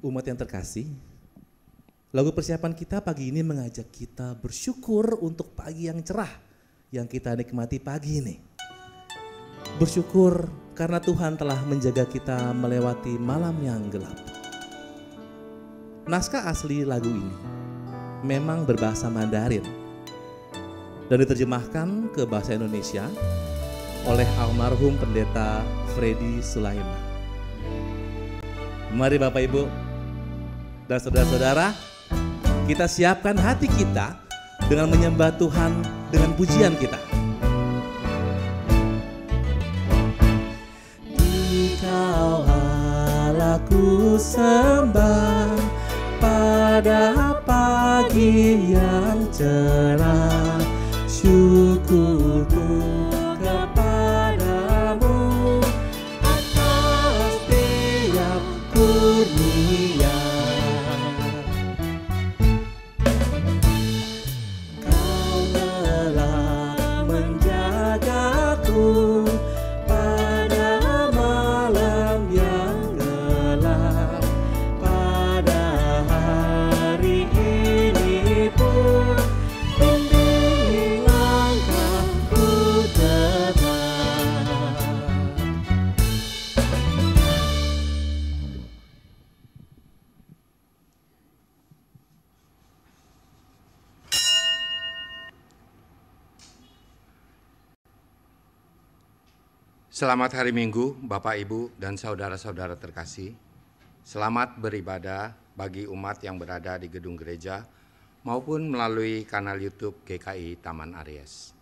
Umat yang terkasih, lagu persiapan kita pagi ini mengajak kita bersyukur untuk pagi yang cerah yang kita nikmati pagi ini. Bersyukur karena Tuhan telah menjaga kita melewati malam yang gelap. Naskah asli lagu ini memang berbahasa Mandarin dan diterjemahkan ke bahasa Indonesia oleh almarhum pendeta Freddy Sulaiman. Mari Bapak Ibu dan saudara-saudara, kita siapkan hati kita dengan menyembah Tuhan dengan pujian kita. Dikau Allahku sembah pada pagi yang cerah, syukurku kepadamu atas tiap kurnia. Kau telah menjagaku pada malam yang gelap, pada hari ini pun bimbing langkahku tetap. Selamat hari Minggu, Bapak, Ibu, dan saudara-saudara terkasih. Selamat beribadah bagi umat yang berada di gedung gereja maupun melalui kanal YouTube GKI Taman Aries.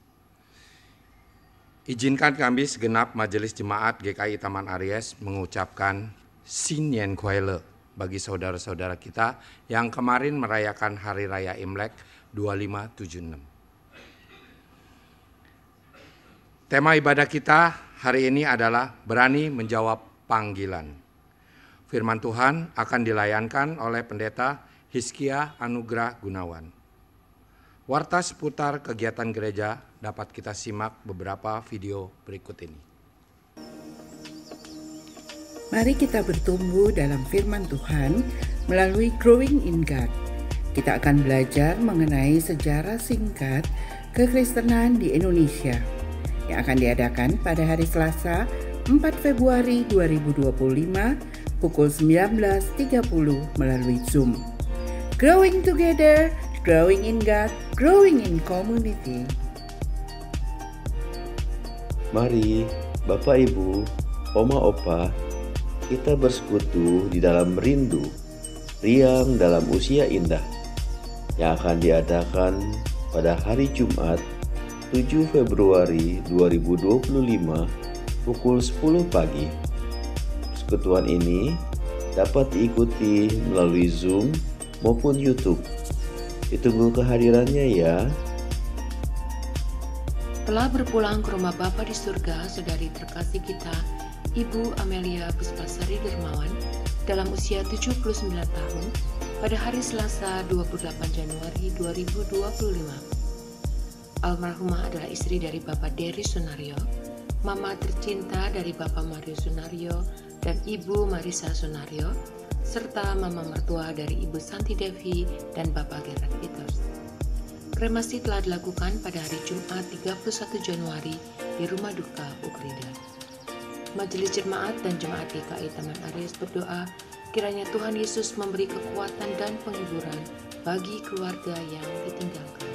Izinkan kami segenap Majelis Jemaat GKI Taman Aries mengucapkan Xin Nian Kuai Le bagi saudara-saudara kita yang kemarin merayakan Hari Raya Imlek 2576. Tema ibadah kita hari ini adalah berani menjawab panggilan. Firman Tuhan akan dilayankan oleh Pendeta Hizkia Anugrah Gunawan. Warta seputar kegiatan gereja dapat kita simak beberapa video berikut ini. Mari kita bertumbuh dalam firman Tuhan melalui Growing in God. Kita akan belajar mengenai sejarah singkat kekristenan di Indonesia yang akan diadakan pada hari Selasa 4 Februari 2025 pukul 19.30 melalui Zoom. Growing together, growing in God, growing in community. Mari Bapak Ibu, Oma Opa, kita bersekutu di dalam rindu, riang dalam usia indah yang akan diadakan pada hari Jumat 7 Februari 2025 pukul 10 pagi. Persekutuan ini dapat diikuti melalui Zoom maupun YouTube. Ditunggu kehadirannya ya. Telah berpulang ke rumah Bapa di surga, saudari terkasih kita, Ibu Amelia Puspasari Dermawan, dalam usia 79 tahun, pada hari Selasa 28 Januari 2025. Almarhumah adalah istri dari Bapak Dery Sunario, mama tercinta dari Bapak Mario Sunario dan Ibu Marisa Sunario, serta mama mertua dari Ibu Santi Devi dan Bapak Gerard Peters. Kremasi telah dilakukan pada hari Jumat 31 Januari di Rumah Duka Ukrida. Majelis Jemaat dan Jemaat GKI Taman Aries berdoa kiranya Tuhan Yesus memberi kekuatan dan penghiburan bagi keluarga yang ditinggalkan.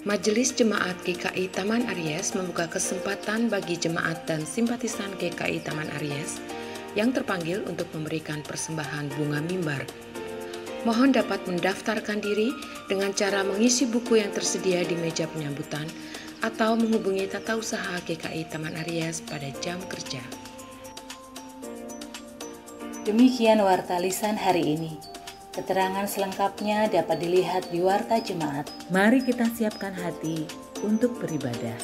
Majelis Jemaat GKI Taman Aries membuka kesempatan bagi jemaat dan simpatisan GKI Taman Aries yang terpanggil untuk memberikan persembahan bunga mimbar. Mohon dapat mendaftarkan diri dengan cara mengisi buku yang tersedia di meja penyambutan atau menghubungi Tata Usaha GKI Taman Aries pada jam kerja. Demikian warta lisan hari ini. Keterangan selengkapnya dapat dilihat di Warta Jemaat. Mari kita siapkan hati untuk beribadah.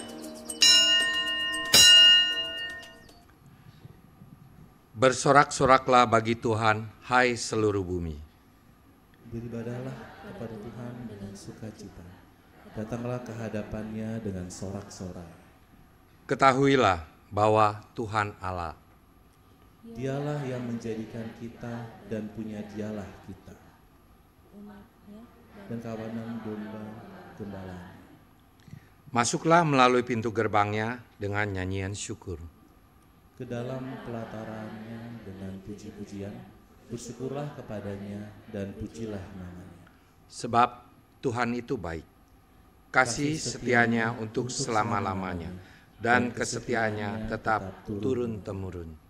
Bersorak-soraklah bagi Tuhan, hai seluruh bumi. Beribadahlah kepada Tuhan dengan sukacita. Datanglah ke hadapannya dengan sorak-sorai. Ketahuilah bahwa Tuhan Allah. Dialah yang menjadikan kita dan punya dialah kita, dan kawanan domba gembala. Masuklah melalui pintu gerbangnya dengan nyanyian syukur. Ke dalam pelatarannya dengan puji-pujian, bersyukurlah kepadanya dan pujilah namanya. Sebab Tuhan itu baik, kasih setianya untuk selama-lamanya, dan kesetiaannya tetap turun-temurun.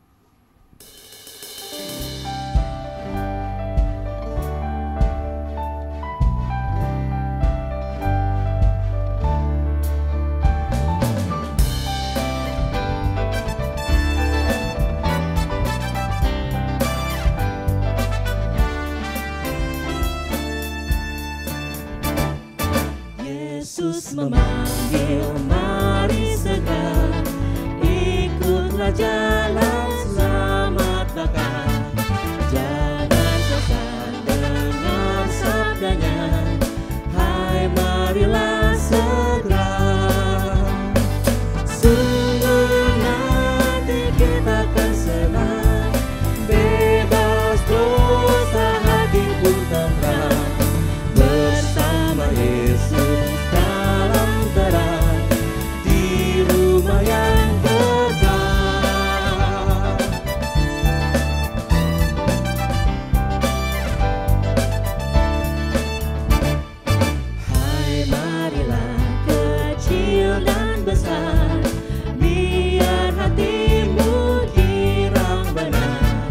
Yesus memanggil, mari segera ikutlah jalan selamat bakal. Jangan sesat dengar sabdanya, hai marilah segera. Sungguh nanti kita akan senang, bebas dosa hati pun tenang, bersama Yesus dalam terang di rumah yang kekal. Hai marilah kecil dan besar, biar hatimu girang benar.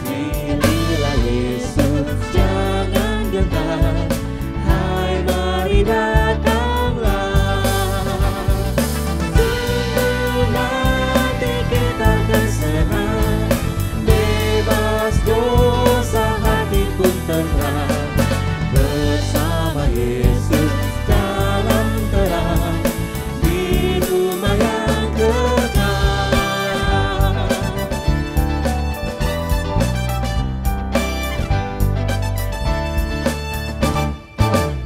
Pilihlah Yesus, jangan gentar, hai mari datanglah. Sungguh nanti kita akan senang, bebas dosa hati pun tenang, bersama Yesus dalam terang di rumah yang kekal.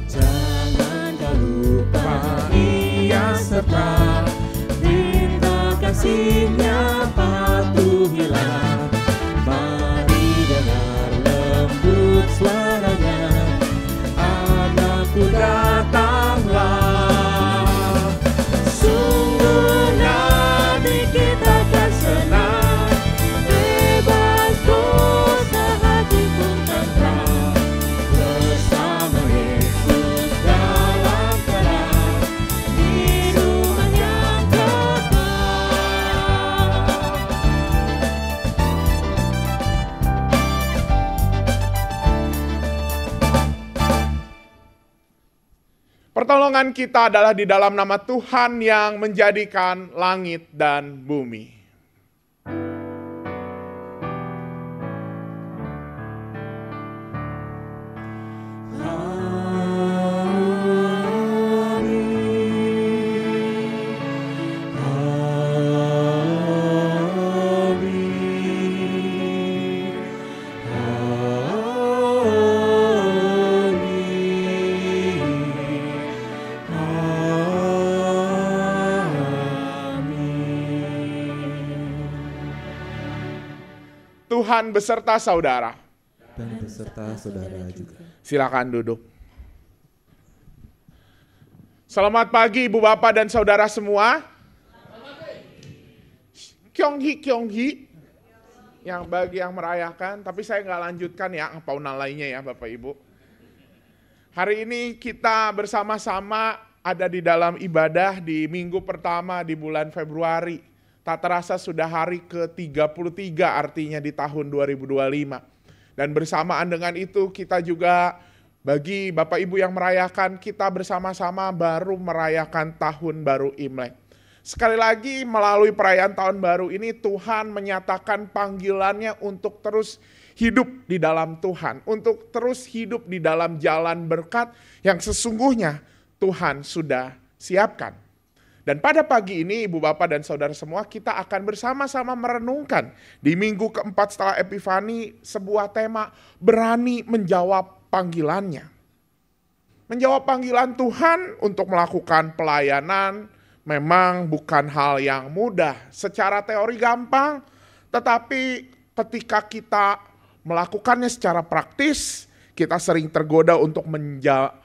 Jangan kau lupa Ia serta perintah kasih-Nya patuhilah. Mari dengar lembut suaranya, anakku datanglah. Sungguh nanti kita akan senang, bebas dosa hati pun tenang, bersama Yesus dalam terang di rumah yang kekal. Pertolongan kita adalah di dalam nama Tuhan yang menjadikan langit dan bumi. Tuhan beserta saudara. Dan beserta saudara juga. Silakan duduk. Selamat pagi Ibu Bapak dan Saudara semua. Kyonghi. Yang bagi yang merayakan, tapi saya nggak lanjutkan ya paunan lainnya ya Bapak Ibu. Hari ini kita bersama-sama ada di dalam ibadah di minggu pertama di bulan Februari. Tak terasa sudah hari ke-33 artinya di tahun 2025. Dan bersamaan dengan itu kita juga bagi Bapak Ibu yang merayakan, kita bersama-sama baru merayakan tahun baru Imlek. Sekali lagi melalui perayaan tahun baru ini Tuhan menyatakan panggilannya untuk terus hidup di dalam Tuhan. Untuk terus hidup di dalam jalan berkat yang sesungguhnya Tuhan sudah siapkan. Dan pada pagi ini Ibu Bapak dan Saudara semua kita akan bersama-sama merenungkan di minggu keempat setelah Epifani sebuah tema berani menjawab panggilannya. Menjawab panggilan Tuhan untuk melakukan pelayanan memang bukan hal yang mudah. Secara teori gampang, tetapi ketika kita melakukannya secara praktis, kita sering tergoda untuk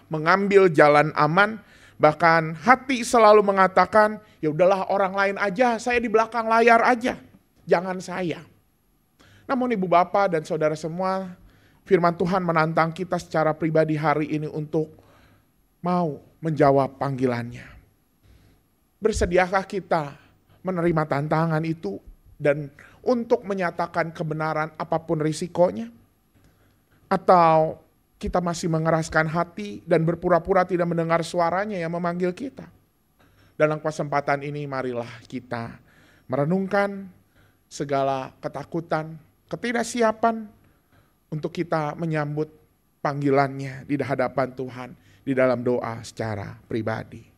mengambil jalan aman. Bahkan hati selalu mengatakan, ya udahlah orang lain aja, saya di belakang layar aja, jangan saya. Namun ibu bapak dan saudara semua, firman Tuhan menantang kita secara pribadi hari ini untuk mau menjawab panggilannya. Bersediakah kita menerima tantangan itu dan untuk menyatakan kebenaran apapun risikonya? Atau kita masih mengeraskan hati dan berpura-pura tidak mendengar suaranya yang memanggil kita? Dalam kesempatan ini marilah kita merenungkan segala ketakutan, ketidaksiapan untuk kita menyambut panggilannya di hadapan Tuhan di dalam doa secara pribadi.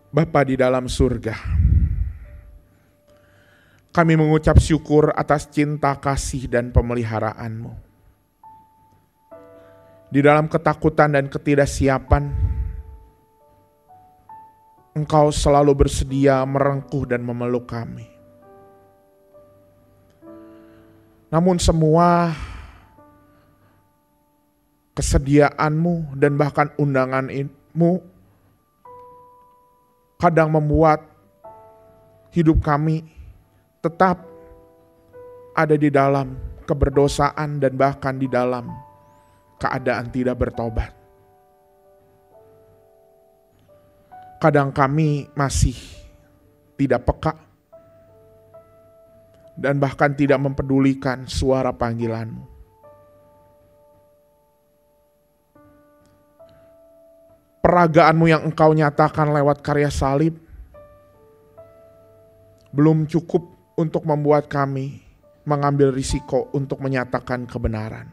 Bapa di dalam surga, kami mengucap syukur atas cinta, kasih, dan pemeliharaan-Mu. Di dalam ketakutan dan ketidaksiapan, Engkau selalu bersedia merengkuh dan memeluk kami. Namun semua kesediaan-Mu dan bahkan undangan-Mu kadang membuat hidup kami tetap ada di dalam keberdosaan dan bahkan di dalam keadaan tidak bertobat. Kadang kami masih tidak peka dan bahkan tidak mempedulikan suara panggilan-Mu. Peragaanmu yang Engkau nyatakan lewat karya salib belum cukup untuk membuat kami mengambil risiko untuk menyatakan kebenaran.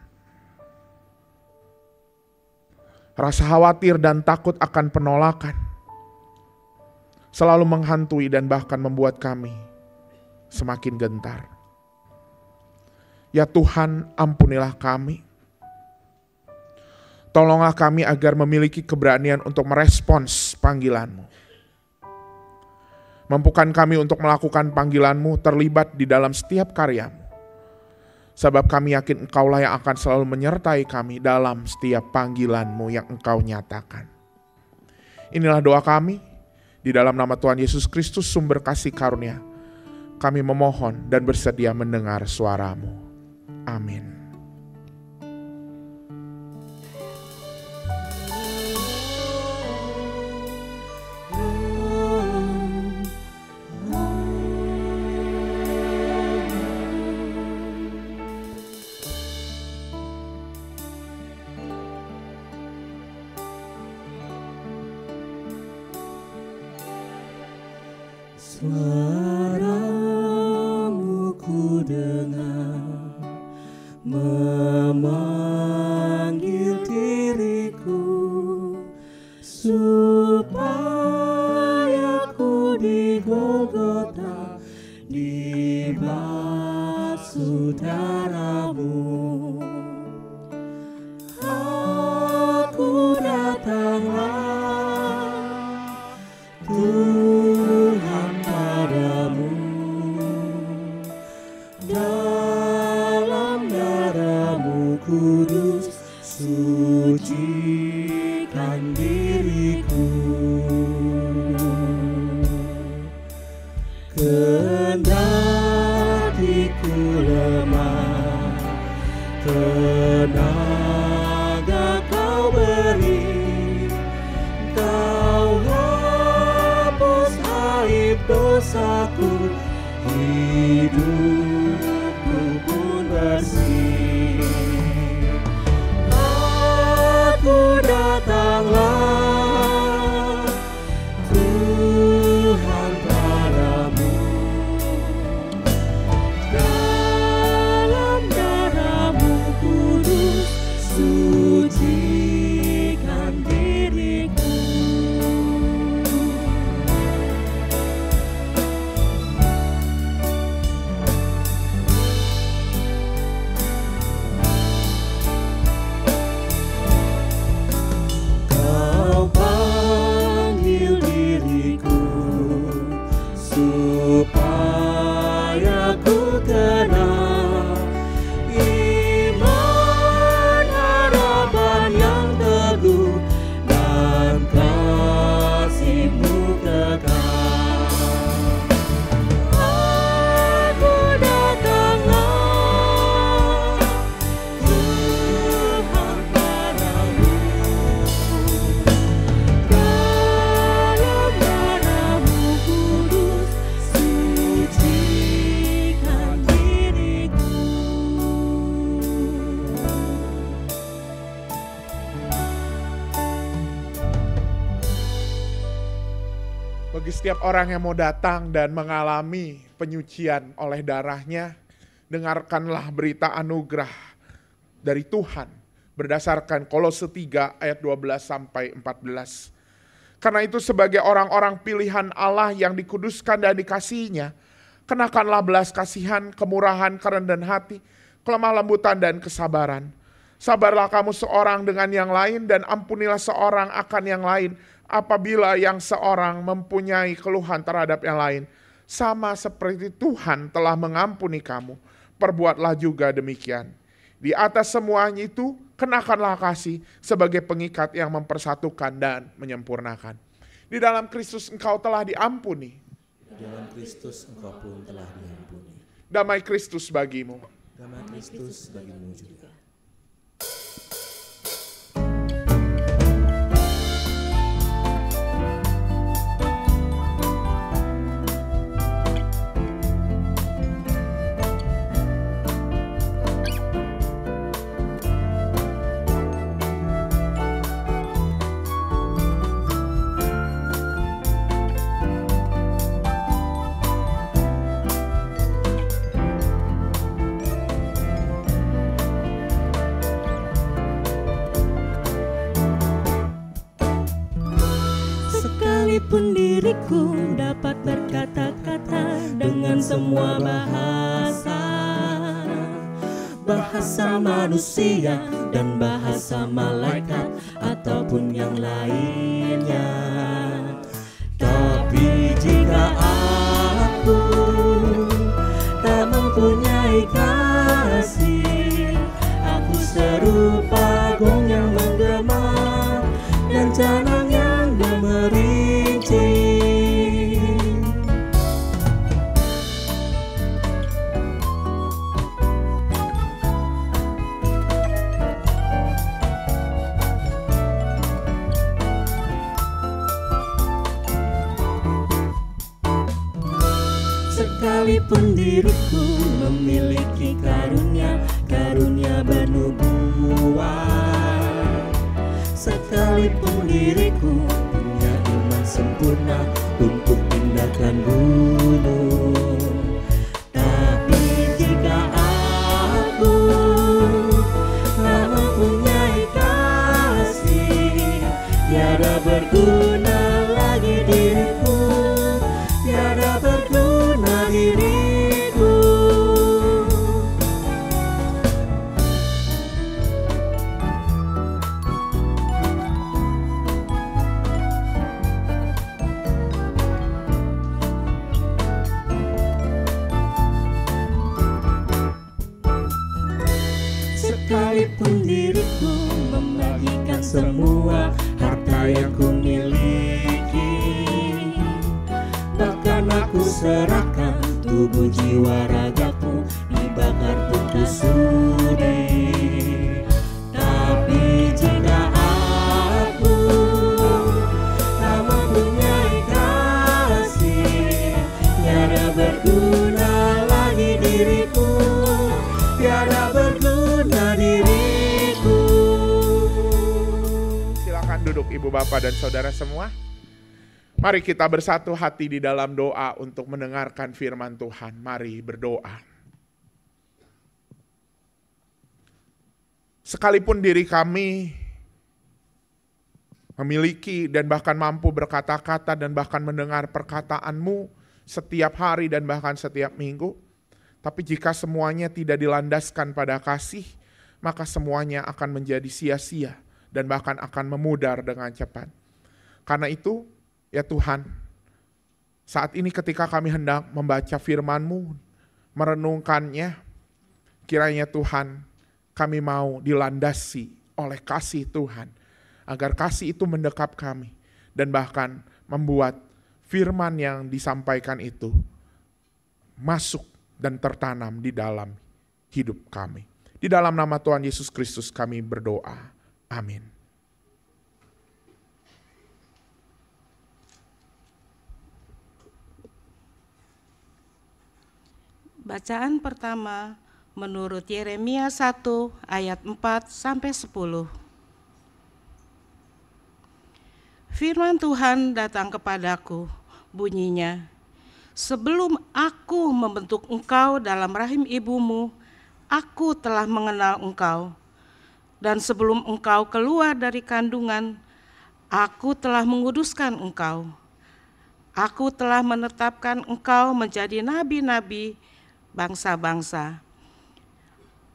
Rasa khawatir dan takut akan penolakan selalu menghantui dan bahkan membuat kami semakin gentar. Ya Tuhan, ampunilah kami. Tolonglah kami agar memiliki keberanian untuk merespons panggilan-Mu. Mampukan kami untuk melakukan panggilan-Mu, terlibat di dalam setiap karya-Mu. Sebab kami yakin Engkaulah yang akan selalu menyertai kami dalam setiap panggilan-Mu yang Engkau nyatakan. Inilah doa kami, di dalam nama Tuhan Yesus Kristus sumber kasih karunia. Kami memohon dan bersedia mendengar suara-Mu. Amin. Suara-Mu ku dengar memanggil diriku supaya ku di Golgota dibasuh darah-Mu. Aku datanglah Tuhan padamu, dalam darah-Mu kudus sucikan diriku. Kendati ku lemah, tenaga Kau beri, Kau hapus aib dosaku, hidupku pun bersih. Aku datanglah Tuhan padamu, dalam darah-Mu kudus sucikan diriku. Kau panggil diriku supaya ku kenal iman harapan yang teguh dan kasih-Mu kekal. Aku datanglah Tuhan padamu, dalam darah-Mu kudus sucikan diriku. Bagi setiap orang yang mau datang dan mengalami penyucian oleh darah-Nya, dengarkanlah berita anugerah dari Tuhan berdasarkan Kolose 3 ayat 12 sampai 14. Karena itu sebagai orang-orang pilihan Allah yang dikuduskan dan dikasihi-Nya, kenakanlah belas kasihan, kemurahan, kerendahan hati, kelemah lembutan dan kesabaran. Sabarlah kamu seorang dengan yang lain dan ampunilah seorang akan yang lain apabila yang seorang mempunyai keluhan terhadap yang lain. Sama seperti Tuhan telah mengampuni kamu, perbuatlah juga demikian. Di atas semuanya itu, kenakanlah kasih sebagai pengikat yang mempersatukan dan menyempurnakan. Di dalam Kristus engkau telah diampuni. Di dalam Kristus engkau pun telah diampuni. Damai Kristus bagimu. Damai Kristus bagimu juga. Sekalipun diriku dapat berkata-kata dengan semua bahasa, bahasa manusia dan bahasa malaikat ataupun yang lainnya, tapi jika aku tak mempunyai kasih, aku serupa gong yang menggema dan canang yang gemerincing. Sekalipun diriku memiliki karunia bernubuat, sekalipun diriku punya iman sempurna untuk pindahkan gunung, tapi jika aku tak mempunyai kasih, tiada berguna lagi diriku, tiada berguna diriku. Sekalipun diriku membagikan semua harta yang ku miliki, bahkan aku serahkan tubuh jiwa ragaku dibakar untuk sudi, tapi jika aku tak mempunyai kasih, tiada berguna lagi diriku, tiada berguna diriku. Silakan duduk Ibu Bapak dan Saudara semua. Mari kita bersatu hati di dalam doa untuk mendengarkan firman Tuhan. Mari berdoa. Sekalipun diri kami memiliki dan bahkan mampu berkata-kata dan bahkan mendengar perkataan-Mu setiap hari dan bahkan setiap minggu, tapi jika semuanya tidak dilandaskan pada kasih, maka semuanya akan menjadi sia-sia dan bahkan akan memudar dengan cepat. Karena itu, ya Tuhan, saat ini ketika kami hendak membaca firman-Mu, merenungkannya, kiranya Tuhan, kami mau dilandasi oleh kasih Tuhan, agar kasih itu mendekap kami, dan bahkan membuat firman yang disampaikan itu masuk dan tertanam di dalam hidup kami. Di dalam nama Tuhan Yesus Kristus kami berdoa. Amin. Bacaan pertama menurut Yeremia 1 ayat 4-10. Firman Tuhan datang kepadaku, bunyinya, sebelum aku membentuk engkau dalam rahim ibumu, aku telah mengenal engkau. Dan sebelum engkau keluar dari kandungan, aku telah menguduskan engkau. Aku telah menetapkan engkau menjadi nabi-nabi bangsa-bangsa.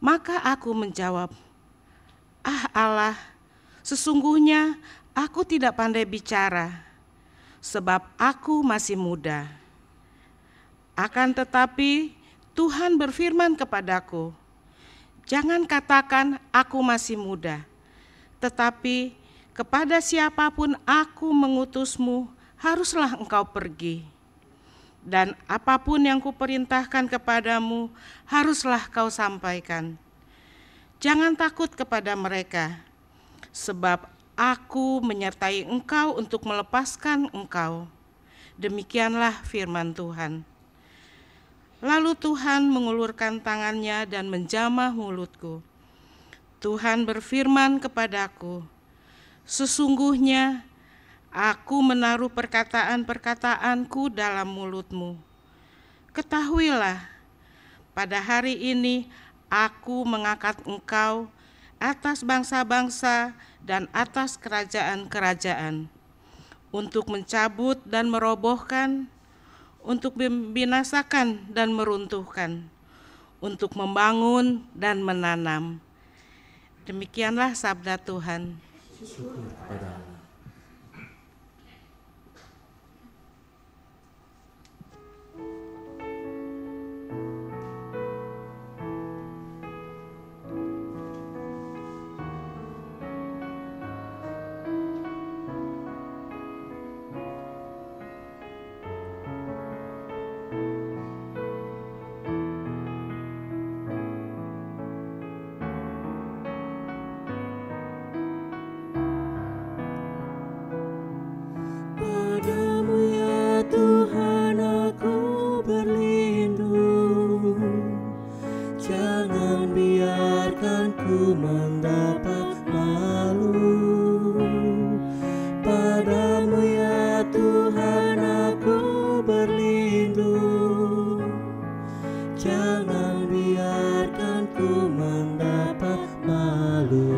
Maka aku menjawab, ah Allah, sesungguhnya aku tidak pandai bicara, sebab aku masih muda. Akan tetapi Tuhan berfirman kepadaku, jangan katakan aku masih muda, tetapi kepada siapapun aku mengutusmu, haruslah engkau pergi. Dan apapun yang kuperintahkan kepadamu, haruslah kau sampaikan. Jangan takut kepada mereka, sebab aku menyertai engkau untuk melepaskan engkau. Demikianlah firman Tuhan. Lalu Tuhan mengulurkan tangannya dan menjamah mulutku. Tuhan berfirman kepadaku, sesungguhnya aku menaruh perkataan-perkataanku dalam mulutmu. Ketahuilah, pada hari ini aku mengangkat engkau atas bangsa-bangsa dan atas kerajaan-kerajaan, untuk mencabut dan merobohkan, untuk membinasakan dan meruntuhkan, untuk membangun dan menanam. Demikianlah sabda Tuhan. Syukur kepada Allah. Padamu ya Tuhan aku berlindung, jangan biarkan ku mendapat malu. Padamu ya Tuhan aku berlindung, jangan biarkan ku mendapat malu.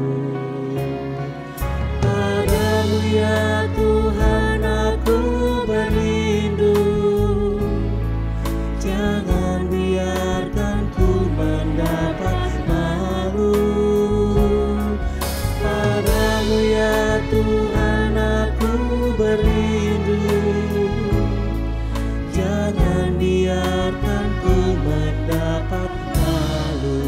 Padamu ya Tuhan aku berlindung, jangan biarkan ku mendapat malu. Padamu ya Tuhan aku berlindung, jangan biarkan ku mendapat malu.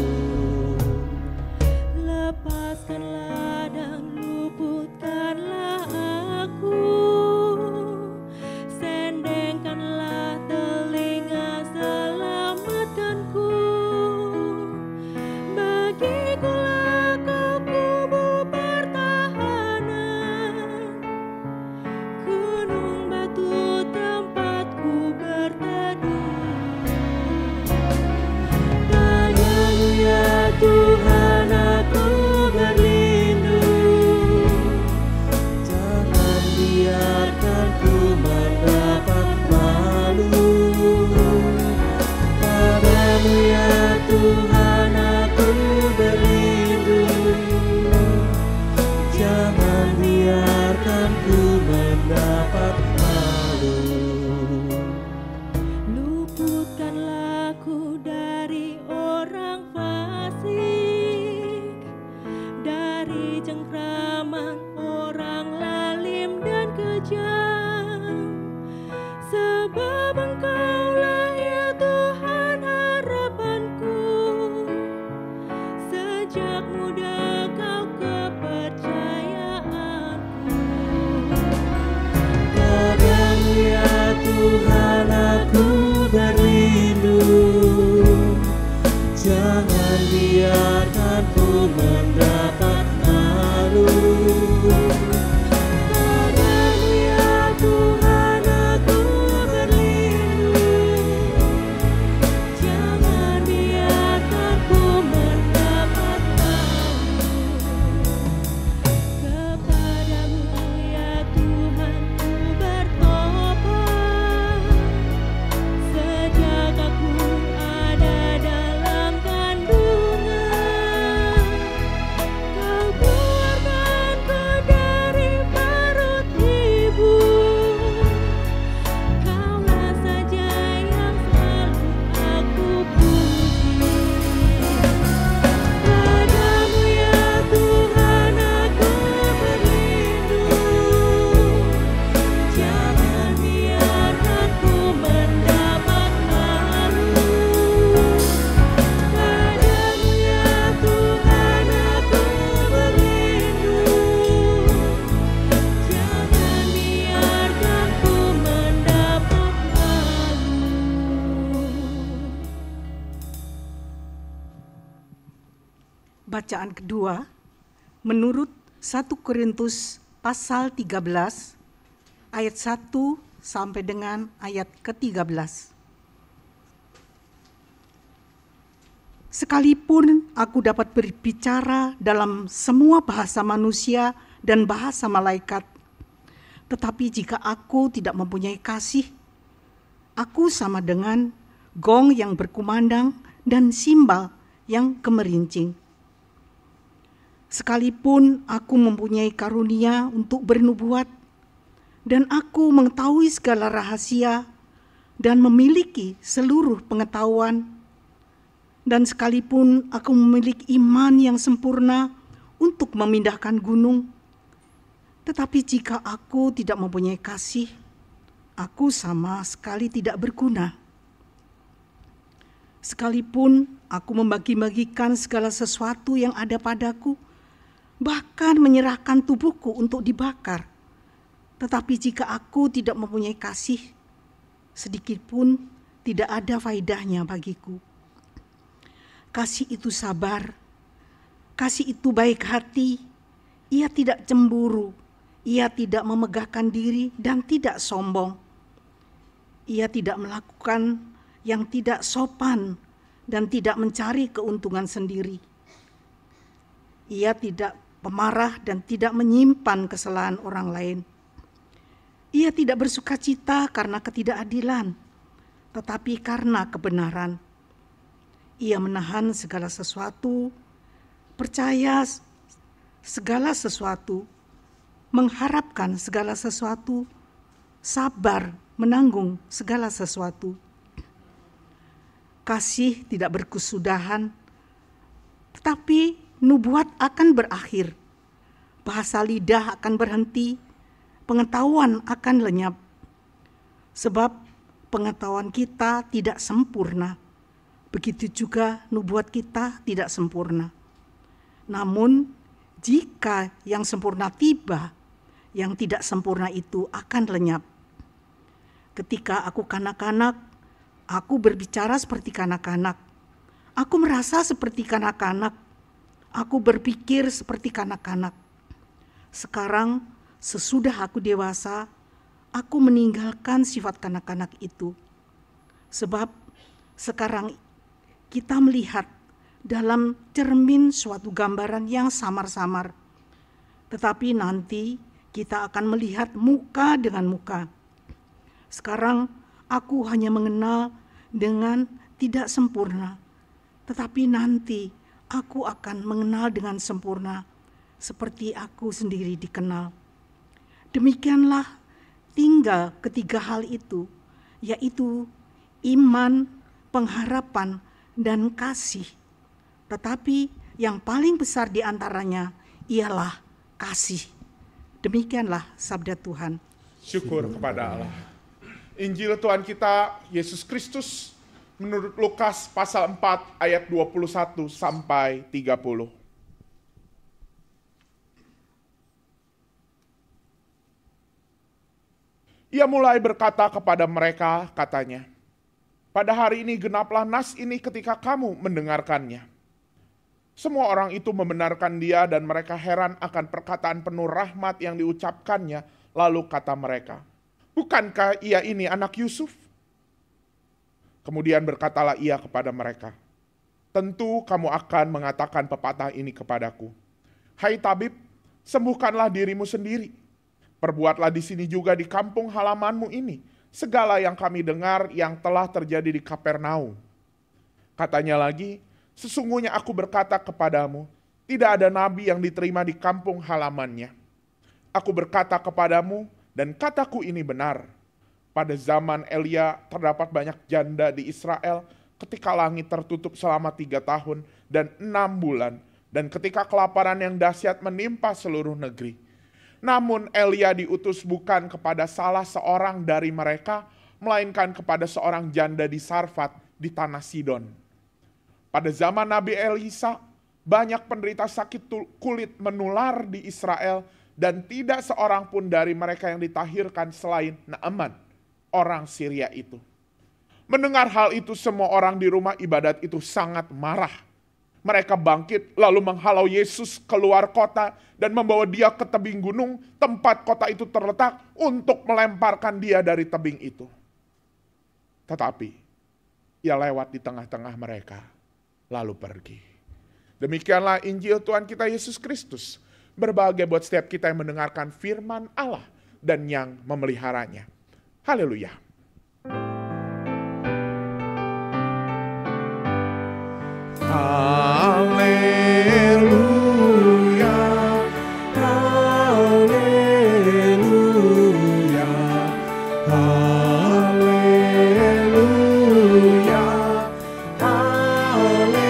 muda Kau kepercayaanku. Padamu ya Tuhan aku berlindung, jangan biarkan ku mendapat malu. Padamu ya Tuhan aku berlindung, jangan biarkan ku mendapat malu. Kepadamu ya Tuhan ku bertobat, sejak aku ada dalam kandungan. Kau keluarkanku dari perut ibu, Kaulah saja yang selalu aku puji. Padamu ya Tuhan aku berlindung, jangan biarkan ku mendapat malu. Padamu ya Tuhan aku berlindung, jangan biarkan ku mendapat malu. Bacaan kedua menurut 1 Korintus pasal 13 ayat 1 sampai dengan ayat ke-13. Sekalipun aku dapat berbicara dalam semua bahasa manusia dan bahasa malaikat, tetapi jika aku tidak mempunyai kasih, aku sama dengan gong yang berkumandang dan simbal yang gemerincing. Sekalipun aku mempunyai karunia untuk bernubuat, dan aku mengetahui segala rahasia dan memiliki seluruh pengetahuan, dan sekalipun aku memiliki iman yang sempurna untuk memindahkan gunung, tetapi jika aku tidak mempunyai kasih, aku sama sekali tidak berguna. Sekalipun aku membagi-bagikan segala sesuatu yang ada padaku, bahkan menyerahkan tubuhku untuk dibakar, tetapi jika aku tidak mempunyai kasih, sedikit pun tidak ada faedahnya bagiku. Kasih itu sabar, kasih itu baik hati, ia tidak cemburu, ia tidak memegahkan diri dan tidak sombong. Ia tidak melakukan yang tidak sopan dan tidak mencari keuntungan sendiri. Ia tidak pemarah dan tidak menyimpan kesalahan orang lain. Ia tidak bersukacita karena ketidakadilan, tetapi karena kebenaran. Ia menahan segala sesuatu, percaya segala sesuatu, mengharapkan segala sesuatu, sabar menanggung segala sesuatu. Kasih tidak berkesudahan, tetapi nubuat akan berakhir, bahasa lidah akan berhenti, pengetahuan akan lenyap. Sebab pengetahuan kita tidak sempurna, begitu juga nubuat kita tidak sempurna. Namun jika yang sempurna tiba, yang tidak sempurna itu akan lenyap. Ketika aku kanak-kanak, aku berbicara seperti kanak-kanak. Aku merasa seperti kanak-kanak. Aku berpikir seperti kanak-kanak. Sekarang sesudah aku dewasa, aku meninggalkan sifat kanak-kanak itu. Sebab sekarang kita melihat dalam cermin suatu gambaran yang samar-samar. Tetapi nanti kita akan melihat muka dengan muka. Sekarang aku hanya mengenal dengan tidak sempurna. Tetapi nanti aku akan mengenal dengan sempurna, seperti aku sendiri dikenal. Demikianlah tinggal ketiga hal itu, yaitu iman, pengharapan, dan kasih. Tetapi yang paling besar di antaranya ialah kasih. Demikianlah sabda Tuhan. Syukur kepada Allah. Injil Tuhan kita Yesus Kristus menurut Lukas pasal 4 ayat 21 sampai 30. Ia mulai berkata kepada mereka, katanya, pada hari ini genaplah nas ini ketika kamu mendengarkannya. Semua orang itu membenarkan dia dan mereka heran akan perkataan penuh rahmat yang diucapkannya. Lalu kata mereka, bukankah ia ini anak Yusuf? Kemudian berkatalah ia kepada mereka, tentu kamu akan mengatakan pepatah ini kepadaku. Hai tabib, sembuhkanlah dirimu sendiri. Perbuatlah di sini juga di kampung halamanmu ini segala yang kami dengar yang telah terjadi di Kapernaum. Katanya lagi, sesungguhnya aku berkata kepadamu, tidak ada nabi yang diterima di kampung halamannya. Aku berkata kepadamu, dan kataku ini benar. Pada zaman Elia terdapat banyak janda di Israel ketika langit tertutup selama 3 tahun dan 6 bulan. Dan ketika kelaparan yang dahsyat menimpa seluruh negeri. Namun Elia diutus bukan kepada salah seorang dari mereka, melainkan kepada seorang janda di Sarfat di tanah Sidon. Pada zaman Nabi Elisa, banyak penderita sakit kulit menular di Israel dan tidak seorang pun dari mereka yang ditahirkan selain Naaman, orang Syria itu. Mendengar hal itu semua orang di rumah ibadat itu sangat marah. Mereka bangkit lalu menghalau Yesus keluar kota dan membawa dia ke tebing gunung tempat kota itu terletak untuk melemparkan dia dari tebing itu. Tetapi ia lewat di tengah-tengah mereka lalu pergi. Demikianlah Injil Tuhan kita Yesus Kristus. Berbahagia buat setiap kita yang mendengarkan firman Allah dan yang memeliharanya. Haleluya. Haleluya, haleluya, haleluya, haleluya.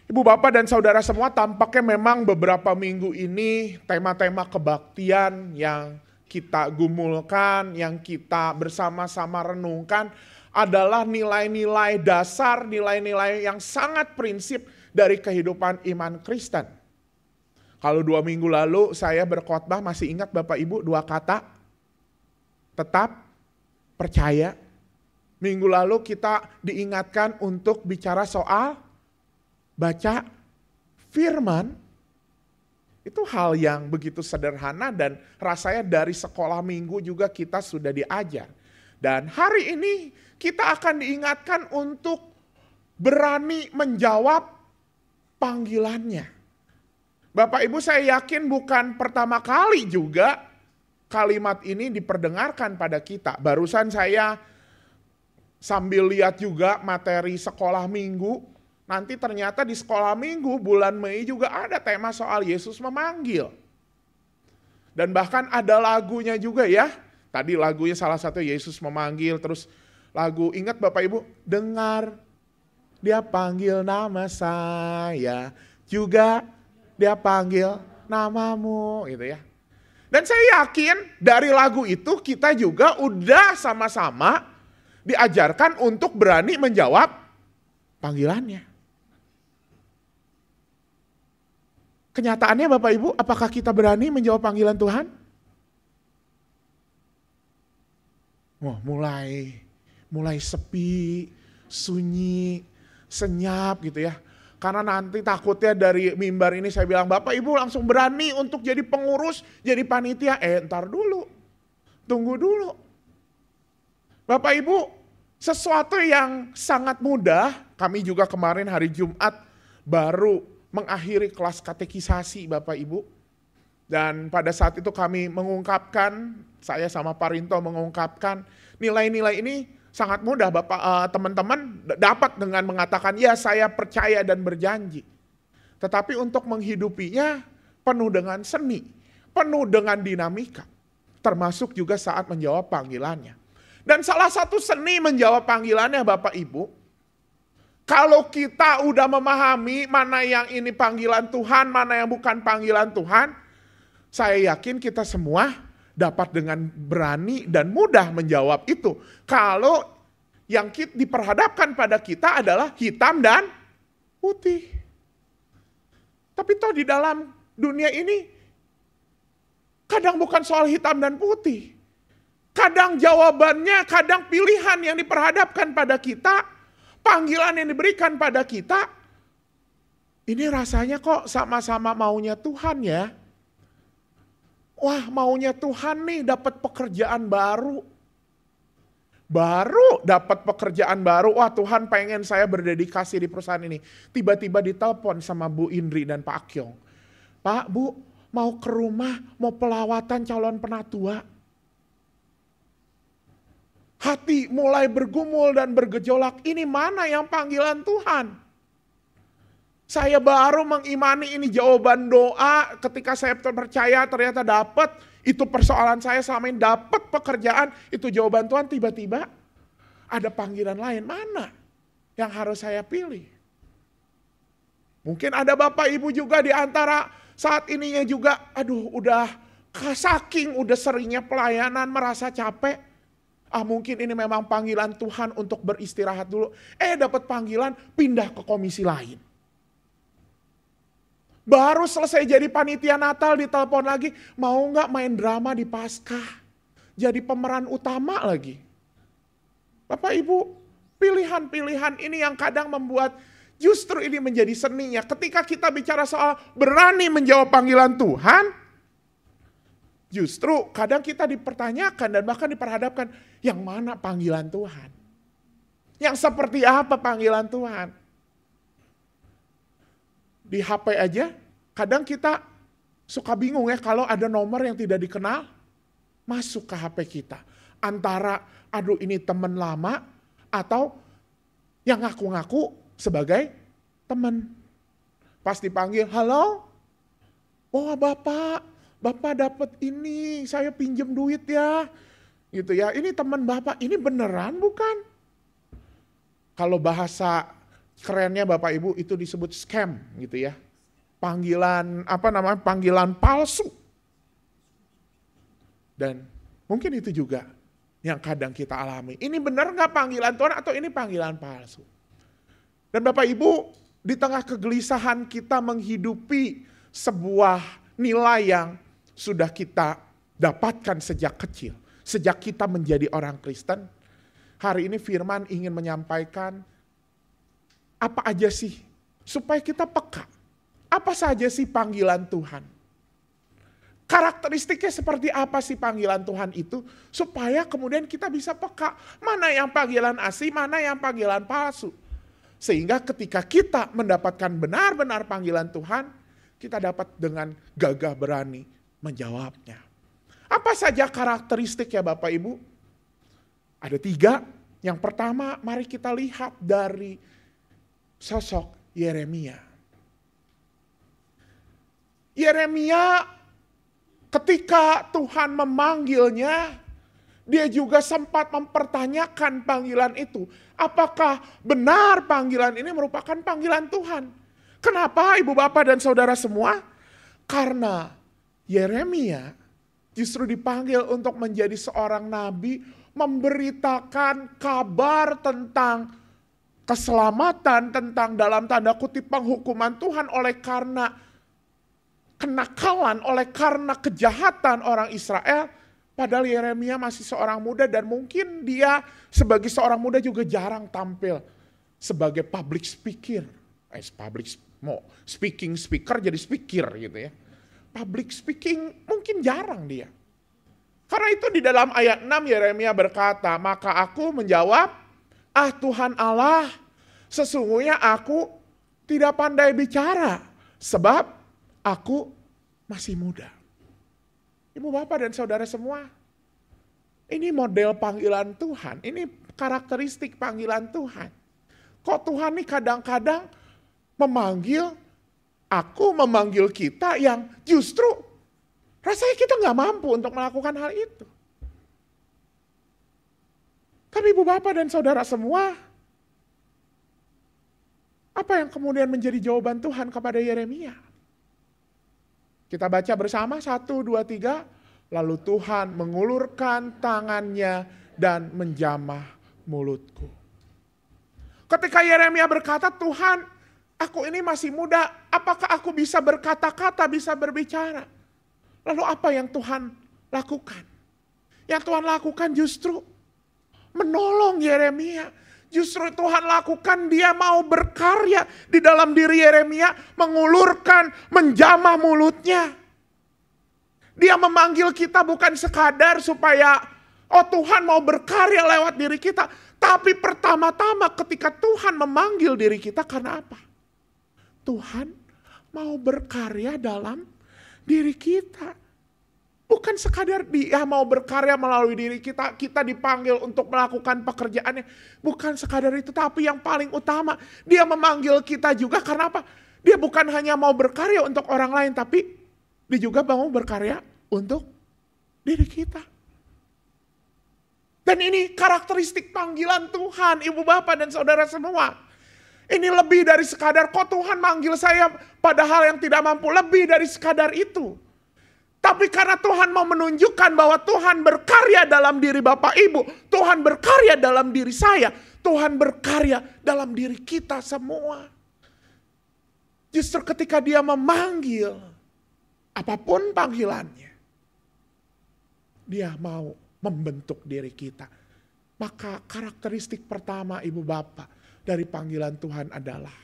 Ibu, Bapak, dan saudara semua, tampaknya memang beberapa minggu ini tema-tema kebaktian yang kita gumulkan, yang kita bersama-sama renungkan adalah nilai-nilai dasar, nilai-nilai yang sangat prinsip dari kehidupan iman Kristen. Kalau 2 minggu lalu saya berkhotbah, masih ingat Bapak Ibu 2 kata? Tetap percaya. Minggu lalu kita diingatkan untuk bicara soal baca firman. Itu hal yang begitu sederhana dan rasanya dari sekolah minggu juga kita sudah diajar. Dan hari ini kita akan diingatkan untuk berani menjawab panggilannya. Bapak Ibu, saya yakin bukan pertama kali juga kalimat ini diperdengarkan pada kita. Barusan saya sambil lihat juga materi sekolah minggu. Nanti ternyata di sekolah minggu bulan Mei juga ada tema soal Yesus memanggil. Dan bahkan ada lagunya juga ya. Tadi lagunya salah satu Yesus memanggil, terus lagu ingat Bapak Ibu, dengar dia panggil nama saya, juga dia panggil namamu gitu ya. Dan saya yakin dari lagu itu kita juga udah sama-sama diajarkan untuk berani menjawab panggilannya. Kenyataannya Bapak Ibu, apakah kita berani menjawab panggilan Tuhan? Wah, mulai sepi, sunyi, senyap gitu ya. Karena nanti takutnya dari mimbar ini saya bilang, Bapak Ibu langsung berani untuk jadi pengurus, jadi panitia. Ntar dulu, tunggu dulu. Bapak Ibu, sesuatu yang sangat mudah, kami juga kemarin hari Jumat baru mengakhiri kelas katekisasi Bapak Ibu. Dan pada saat itu kami mengungkapkan, saya sama Pak Rinto mengungkapkan nilai-nilai ini sangat mudah Bapak teman-teman dapat dengan mengatakan ya saya percaya dan berjanji. Tetapi untuk menghidupinya penuh dengan seni, penuh dengan dinamika. Termasuk juga saat menjawab panggilannya. Dan salah satu seni menjawab panggilannya Bapak Ibu, kalau kita udah memahami mana yang ini panggilan Tuhan, mana yang bukan panggilan Tuhan, saya yakin kita semua dapat dengan berani dan mudah menjawab itu. Kalau yang diperhadapkan pada kita adalah hitam dan putih. Tapi toh di dalam dunia ini kadang bukan soal hitam dan putih. Kadang jawabannya, kadang pilihan yang diperhadapkan pada kita, panggilan yang diberikan pada kita, ini rasanya kok sama-sama maunya Tuhan ya. Wah, maunya Tuhan nih dapat pekerjaan baru. Baru dapat pekerjaan baru, wah Tuhan pengen saya berdedikasi di perusahaan ini. Tiba-tiba ditelepon sama Bu Indri dan Pak Akyong. Pak, Bu, mau ke rumah, mau pelawatan calon penatua. Hati mulai bergumul dan bergejolak, ini mana yang panggilan Tuhan? Saya baru mengimani ini jawaban doa, ketika saya percaya ternyata dapat, itu persoalan saya selama ini dapat pekerjaan, itu jawaban Tuhan, tiba-tiba ada panggilan lain, mana yang harus saya pilih? Mungkin ada Bapak Ibu juga di antara saat ininya juga, aduh udah seringnya pelayanan merasa capek. Mungkin ini memang panggilan Tuhan untuk beristirahat dulu. Dapat panggilan pindah ke komisi lain. Baru selesai jadi panitia Natal ditelepon lagi, mau nggak main drama di Paskah? Jadi pemeran utama lagi. Bapak Ibu, pilihan-pilihan ini yang kadang membuat justru ini menjadi seninya. Ketika kita bicara soal berani menjawab panggilan Tuhan, justru kadang kita dipertanyakan dan bahkan diperhadapkan, yang mana panggilan Tuhan? Yang seperti apa panggilan Tuhan? Di HP aja, kadang kita suka bingung ya kalau ada nomor yang tidak dikenal masuk ke HP kita. Antara, aduh ini teman lama, atau yang ngaku-ngaku sebagai teman. Pas dipanggil, halo, oh Bapak dapat ini, saya pinjam duit ya. Gitu ya, ini teman Bapak, ini beneran bukan? Kalau bahasa kerennya Bapak Ibu itu disebut scam gitu ya. Panggilan panggilan palsu. Dan mungkin itu juga yang kadang kita alami. Ini benar nggak panggilan Tuhan atau ini panggilan palsu? Dan Bapak Ibu, di tengah kegelisahan kita menghidupi sebuah nilai yang sudah kita dapatkan sejak kecil, sejak kita menjadi orang Kristen, hari ini firman ingin menyampaikan apa aja sih supaya kita peka. Apa saja sih panggilan Tuhan? Karakteristiknya seperti apa sih panggilan Tuhan itu supaya kemudian kita bisa peka mana yang panggilan asli, mana yang panggilan palsu. Sehingga ketika kita mendapatkan benar-benar panggilan Tuhan, kita dapat dengan gagah berani menjawabnya. Apa saja karakteristik ya Bapak Ibu? Ada 3. Yang pertama, mari kita lihat dari sosok Yeremia. Yeremia ketika Tuhan memanggilnya, dia juga sempat mempertanyakan panggilan itu. Apakah benar panggilan ini merupakan panggilan Tuhan? Kenapa Ibu Bapak dan Saudara semua? Karena Yeremia justru dipanggil untuk menjadi seorang nabi, memberitakan kabar tentang keselamatan, tentang dalam tanda kutip penghukuman Tuhan oleh karena kenakalan, oleh karena kejahatan orang Israel. Padahal Yeremia masih seorang muda dan mungkin dia sebagai seorang muda juga jarang tampil sebagai public speaker. Speaker jadi speaker gitu ya. Public speaking mungkin jarang dia. Karena itu di dalam ayat 6 Yeremia berkata, maka aku menjawab, Tuhan Allah, sesungguhnya aku tidak pandai bicara, sebab aku masih muda. Ibu Bapak dan Saudara semua, ini model panggilan Tuhan, ini karakteristik panggilan Tuhan. Kok Tuhan nih kadang-kadang memanggil kita yang justru rasanya kita nggak mampu untuk melakukan hal itu. Tapi Ibu Bapak dan Saudara semua, apa yang kemudian menjadi jawaban Tuhan kepada Yeremia? Kita baca bersama 1, 2, 3. Lalu Tuhan mengulurkan tangannya dan menjamah mulutku. Ketika Yeremia berkata, Tuhan Aku ini masih muda, apakah aku bisa berkata-kata, bisa berbicara? Lalu apa yang Tuhan lakukan? Yang Tuhan lakukan justru menolong Yeremia. Justru Tuhan lakukan, dia mau berkarya di dalam diri Yeremia, mengulurkan, menjamah mulutnya. Dia memanggil kita bukan sekadar supaya, oh Tuhan mau berkarya lewat diri kita. Tapi pertama-tama ketika Tuhan memanggil diri kita, karena apa? Tuhan mau berkarya dalam diri kita. Bukan sekadar dia mau berkarya melalui diri kita, kita dipanggil untuk melakukan pekerjaannya. Bukan sekadar itu, tapi yang paling utama, dia memanggil kita juga karena apa? Dia bukan hanya mau berkarya untuk orang lain, tapi dia juga mau berkarya untuk diri kita. Dan ini karakteristik panggilan Tuhan, ibu bapak dan saudara semua. Ini lebih dari sekadar, kok Tuhan manggil saya padahal yang tidak mampu, lebih dari sekadar itu. Tapi karena Tuhan mau menunjukkan bahwa Tuhan berkarya dalam diri Bapak Ibu, Tuhan berkarya dalam diri saya, Tuhan berkarya dalam diri kita semua. Justru ketika dia memanggil, apapun panggilannya, dia mau membentuk diri kita. Maka karakteristik pertama ibu bapak dari panggilan Tuhan adalah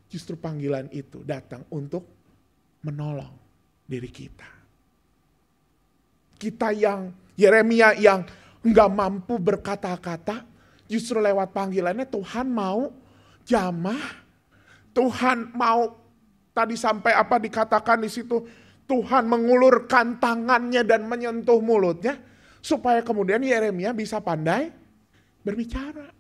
justru panggilan itu datang untuk menolong diri kita. Kita yang Yeremia yang enggak mampu berkata-kata, justru lewat panggilannya Tuhan mau jamah. Tuhan mau, tadi sampai apa dikatakan di situ, Tuhan mengulurkan tangannya dan menyentuh mulutnya supaya kemudian Yeremia bisa pandai berbicara.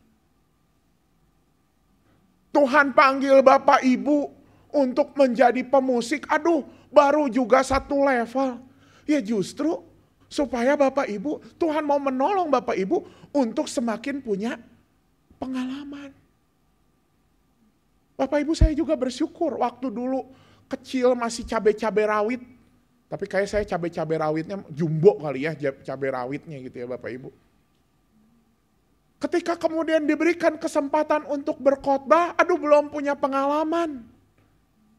Tuhan panggil Bapak Ibu untuk menjadi pemusik. Aduh, baru juga satu level. Ya justru supaya Bapak Ibu, Tuhan mau menolong Bapak Ibu untuk semakin punya pengalaman. Bapak Ibu, saya juga bersyukur waktu dulu kecil masih cabai-cabai rawit. Tapi kayak saya cabai-cabai rawitnya jumbo kali ya, cabai rawitnya gitu ya Bapak Ibu. Ketika kemudian diberikan kesempatan untuk berkhotbah, aduh belum punya pengalaman.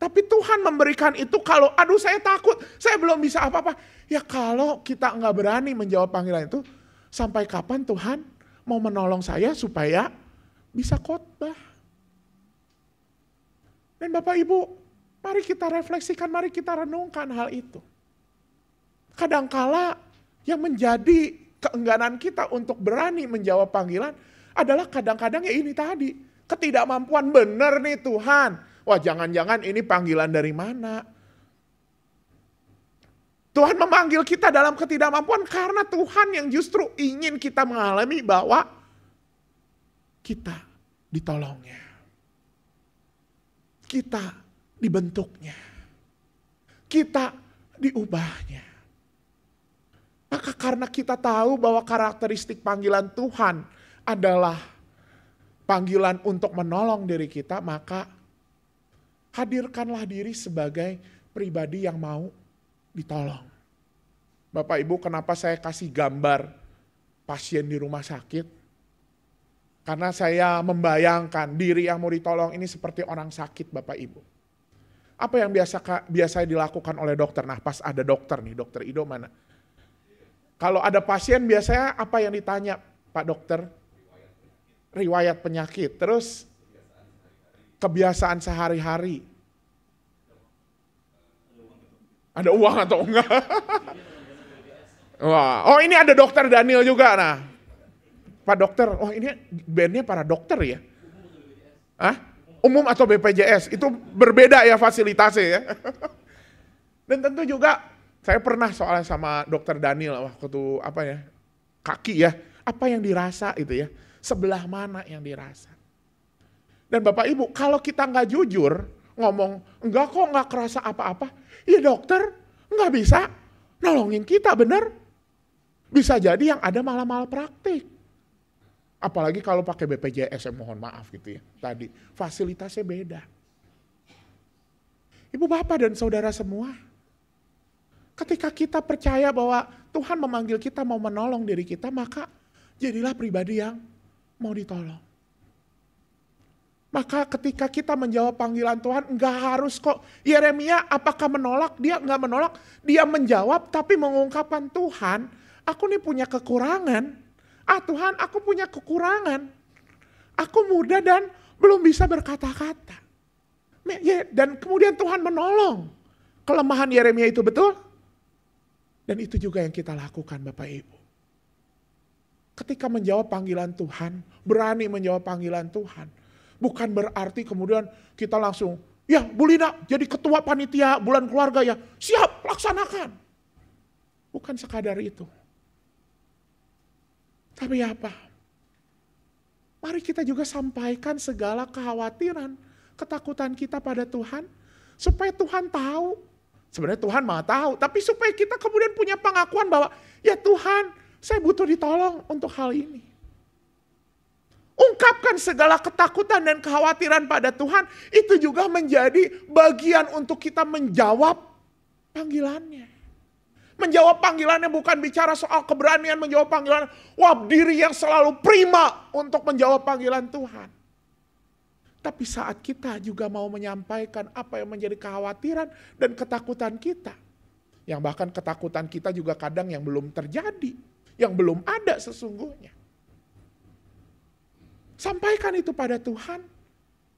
Tapi Tuhan memberikan itu kalau, aduh saya takut, saya belum bisa apa-apa. Ya kalau kita nggak berani menjawab panggilan itu, sampai kapan Tuhan mau menolong saya supaya bisa khotbah. Dan Bapak Ibu, mari kita refleksikan, mari kita renungkan hal itu. Kadangkala yang menjadi keengganan kita untuk berani menjawab panggilan adalah kadang-kadang ya ini tadi, ketidakmampuan. Benar nih Tuhan, wah jangan-jangan ini panggilan dari mana. Tuhan memanggil kita dalam ketidakmampuan karena Tuhan yang justru ingin kita mengalami bahwa kita ditolongnya. Kita dibentuknya. Kita diubahnya. Maka karena kita tahu bahwa karakteristik panggilan Tuhan adalah panggilan untuk menolong diri kita, maka hadirkanlah diri sebagai pribadi yang mau ditolong. Bapak Ibu, kenapa saya kasih gambar pasien di rumah sakit? Karena saya membayangkan diri yang mau ditolong ini seperti orang sakit Bapak Ibu. Apa yang biasa dilakukan oleh dokter? Nah pas ada dokter nih, dokter Ido mana? Kalau ada pasien biasanya apa yang ditanya Pak Dokter? Riwayat penyakit, terus kebiasaan sehari-hari. Ada uang atau enggak? Wah, oh ini ada Dokter Daniel juga. Nah, Pak Dokter, oh ini bandnya para dokter ya? Hah? Umum atau BPJS? Itu berbeda ya fasilitasnya ya. Dan tentu juga saya pernah soalnya sama Dokter Daniel waktu apa ya, kaki ya, apa yang dirasa itu ya, sebelah mana yang dirasa. Dan Bapak Ibu, kalau kita nggak jujur ngomong, enggak kok nggak kerasa apa-apa, ya dokter nggak bisa nolongin kita bener. Bisa jadi yang ada malah praktik. Apalagi kalau pakai BPJS, mohon maaf gitu ya, tadi fasilitasnya beda. Ibu bapak dan saudara semua, ketika kita percaya bahwa Tuhan memanggil kita mau menolong diri kita, maka jadilah pribadi yang mau ditolong. Maka ketika kita menjawab panggilan Tuhan, enggak harus kok. Yeremia apakah menolak? Dia enggak menolak. Dia menjawab tapi mengungkapkan, Tuhan, aku nih punya kekurangan. Tuhan, aku punya kekurangan. Aku muda dan belum bisa berkata-kata. Dan kemudian Tuhan menolong. Kelemahan Yeremia itu betul. Dan itu juga yang kita lakukan Bapak Ibu. Ketika menjawab panggilan Tuhan, berani menjawab panggilan Tuhan. Bukan berarti kemudian kita langsung, ya Bu Lina jadi ketua panitia bulan keluarga ya, siap laksanakan. Bukan sekadar itu. Tapi apa? Mari kita juga sampaikan segala kekhawatiran, ketakutan kita pada Tuhan. Supaya Tuhan tahu. Sebenarnya Tuhan maha tahu. Tapi supaya kita kemudian punya pengakuan bahwa, ya Tuhan saya butuh ditolong untuk hal ini. Ungkapkan segala ketakutan dan kekhawatiran pada Tuhan. Itu juga menjadi bagian untuk kita menjawab panggilannya. Menjawab panggilannya bukan bicara soal keberanian menjawab panggilan. Wah, diri yang selalu prima untuk menjawab panggilan Tuhan. Tapi saat kita juga mau menyampaikan apa yang menjadi kekhawatiran dan ketakutan kita. Yang bahkan ketakutan kita juga kadang yang belum terjadi. Yang belum ada sesungguhnya. Sampaikan itu pada Tuhan.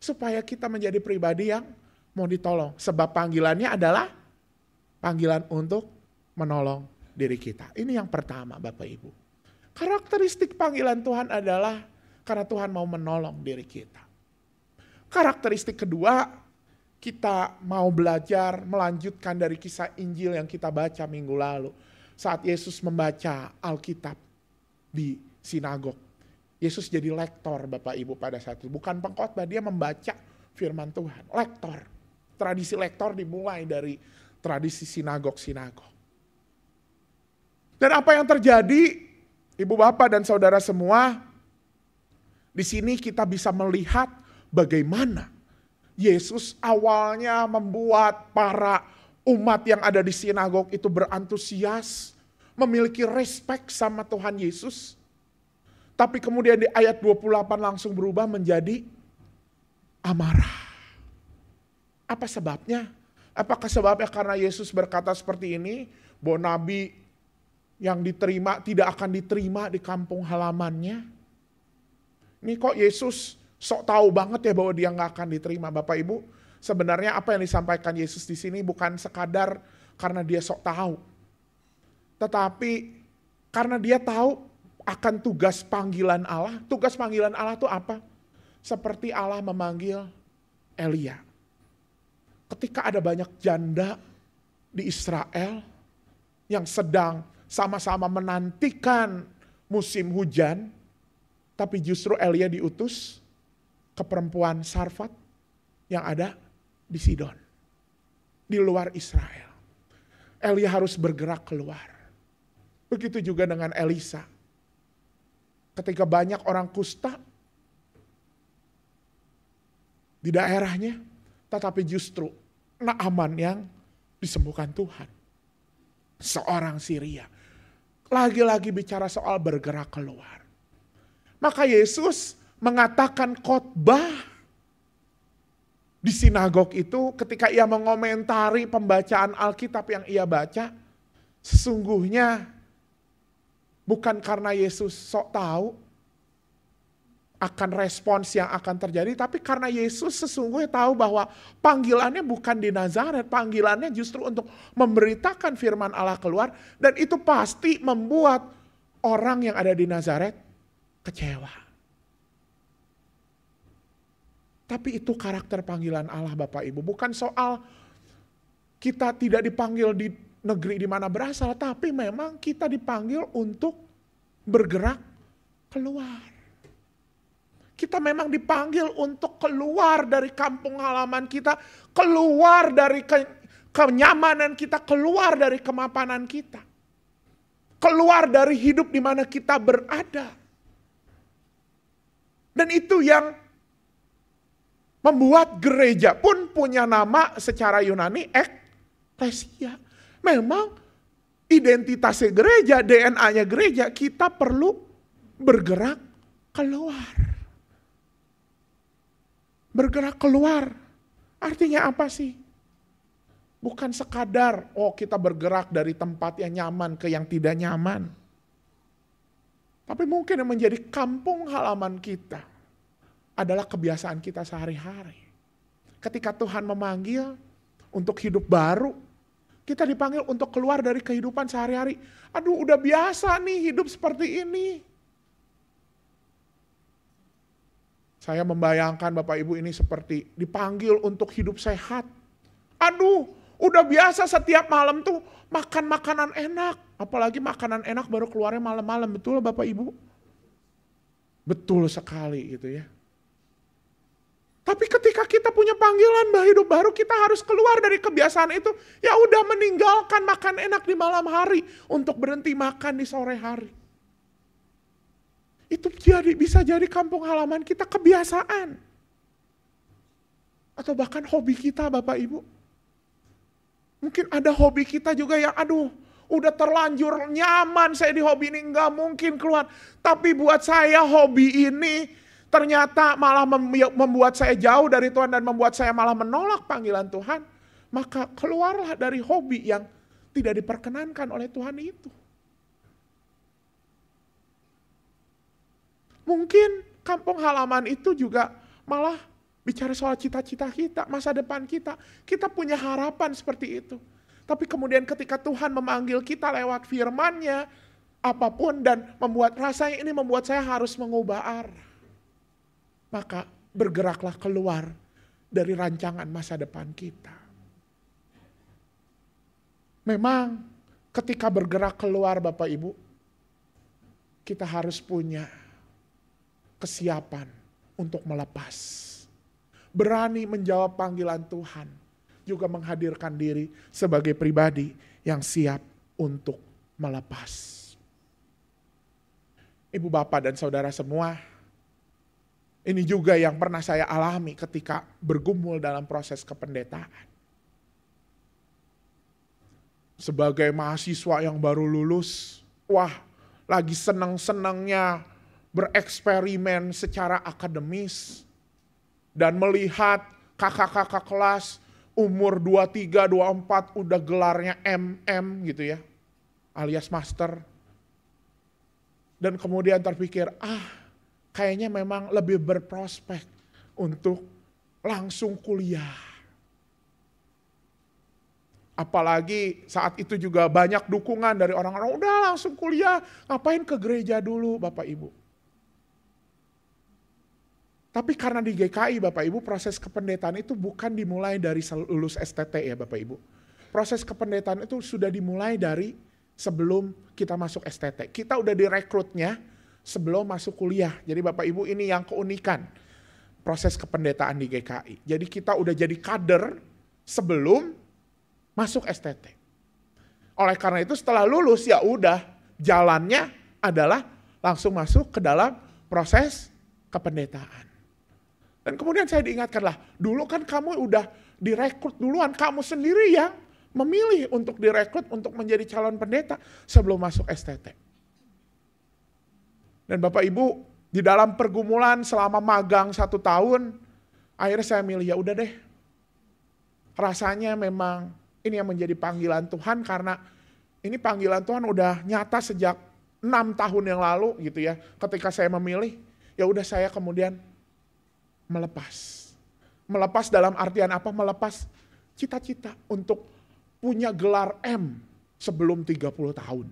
Supaya kita menjadi pribadi yang mau ditolong. Sebab panggilannya adalah panggilan untuk menolong diri kita. Ini yang pertama Bapak Ibu. Karakteristik panggilan Tuhan adalah karena Tuhan mau menolong diri kita. Karakteristik kedua, kita mau belajar melanjutkan dari kisah Injil yang kita baca minggu lalu. Saat Yesus membaca Alkitab di sinagog. Yesus jadi lektor Bapak Ibu pada saat itu. Bukan pengkhotbah, dia membaca firman Tuhan. Lektor. Tradisi lektor dimulai dari tradisi sinagog-sinagog. Dan apa yang terjadi, Ibu Bapak dan Saudara semua, di sini kita bisa melihat bagaimana Yesus awalnya membuat para umat yang ada di sinagog itu berantusias, memiliki respek sama Tuhan Yesus. Tapi kemudian di ayat 28 langsung berubah menjadi amarah. Apa sebabnya? Apakah sebabnya karena Yesus berkata seperti ini, bahwa nabi yang diterima tidak akan diterima di kampung halamannya? Ini kok Yesus sok tahu banget ya bahwa dia nggak akan diterima. Bapak Ibu, sebenarnya apa yang disampaikan Yesus di sini bukan sekadar karena dia sok tahu. Tetapi karena dia tahu akan tugas panggilan Allah. Tugas panggilan Allah itu apa? Seperti Allah memanggil Elia. Ketika ada banyak janda di Israel yang sedang sama-sama menantikan musim hujan, tapi justru Elia diutus ke perempuan Sarfat yang ada di Sidon, di luar Israel. Elia harus bergerak keluar. Begitu juga dengan Elisa. Ketika banyak orang kusta di daerahnya, tetapi justru Naaman yang disembuhkan Tuhan. Seorang Syria. Lagi-lagi bicara soal bergerak keluar. Maka Yesus mengatakan khotbah di sinagog itu ketika ia mengomentari pembacaan Alkitab yang ia baca. Sesungguhnya bukan karena Yesus sok tahu akan respons yang akan terjadi, tapi karena Yesus sesungguhnya tahu bahwa panggilannya bukan di Nazaret, panggilannya justru untuk memberitakan firman Allah keluar, dan itu pasti membuat orang yang ada di Nazaret kecewa. Tapi itu karakter panggilan Allah Bapak Ibu, bukan soal kita tidak dipanggil di negeri di mana berasal, tapi memang kita dipanggil untuk bergerak keluar. Kita memang dipanggil untuk keluar dari kampung halaman kita, keluar dari kenyamanan kita, keluar dari kemapanan kita. Keluar dari hidup di mana kita berada. Dan itu yang membuat gereja pun punya nama secara Yunani eklesia. Memang identitasnya gereja, DNA-nya gereja, kita perlu bergerak keluar. Bergerak keluar. Artinya apa sih? Bukan sekadar, kita bergerak dari tempat yang nyaman ke yang tidak nyaman. Tapi mungkin yang menjadi kampung halaman kita adalah kebiasaan kita sehari-hari. Ketika Tuhan memanggil untuk hidup baru, kita dipanggil untuk keluar dari kehidupan sehari-hari. Aduh, udah biasa nih hidup seperti ini. Saya membayangkan Bapak Ibu ini seperti dipanggil untuk hidup sehat. Aduh, udah biasa setiap malam tuh makan makanan enak. Apalagi makanan enak baru keluarnya malam-malam. Betul Bapak Ibu? Betul sekali gitu ya. Tapi ketika kita punya panggilan hidup baru, kita harus keluar dari kebiasaan itu. Ya udah, meninggalkan makan enak di malam hari untuk berhenti makan di sore hari. Itu bisa jadi kampung halaman kita, kebiasaan. Atau bahkan hobi kita Bapak Ibu. Mungkin ada hobi kita juga yang udah terlanjur nyaman saya di hobi ini, nggak mungkin keluar. Tapi buat saya hobi ini ternyata malah membuat saya jauh dari Tuhan dan membuat saya malah menolak panggilan Tuhan. Maka keluarlah dari hobi yang tidak diperkenankan oleh Tuhan itu. Mungkin kampung halaman itu juga malah bicara soal cita-cita kita, masa depan kita. Kita punya harapan seperti itu. Tapi kemudian ketika Tuhan memanggil kita lewat firman-Nya, apapun dan rasanya ini membuat saya harus mengubah arah. Maka bergeraklah keluar dari rancangan masa depan kita. Memang ketika bergerak keluar Bapak Ibu, kita harus punya kesiapan untuk melepas. Berani menjawab panggilan Tuhan. Juga menghadirkan diri sebagai pribadi yang siap untuk melepas. Ibu bapak dan saudara semua, ini juga yang pernah saya alami ketika bergumul dalam proses kependetaan. Sebagai mahasiswa yang baru lulus, lagi senang-senangnya bereksperimen secara akademis dan melihat kakak-kakak kelas umur 23, 24 udah gelarnya MM gitu ya, alias master. Dan kemudian terpikir, kayaknya memang lebih berprospek untuk langsung kuliah. Apalagi saat itu juga banyak dukungan dari orang-orang, udah langsung kuliah, ngapain ke gereja dulu Bapak Ibu. Tapi karena di GKI Bapak Ibu, proses kependetaan itu bukan dimulai dari lulus STT ya Bapak Ibu. Proses kependetaan itu sudah dimulai dari sebelum kita masuk STT. Kita udah direkrutnya sebelum masuk kuliah. Jadi Bapak Ibu, ini yang keunikan proses kependetaan di GKI. Jadi kita udah jadi kader sebelum masuk STT. Oleh karena itu setelah lulus ya udah, jalannya adalah langsung masuk ke dalam proses kependetaan. Dan kemudian saya diingatkanlah, dulu kan kamu udah direkrut duluan, kamu sendiri yang memilih untuk direkrut untuk menjadi calon pendeta sebelum masuk STT. Dan Bapak Ibu, di dalam pergumulan selama magang 1 tahun, akhirnya saya milih, ya udah deh. Rasanya memang ini yang menjadi panggilan Tuhan, karena ini panggilan Tuhan udah nyata sejak 6 tahun yang lalu gitu ya. Ketika saya memilih, ya udah saya kemudian melepas. Melepas dalam artian apa? Melepas cita-cita untuk punya gelar M sebelum 30 tahun.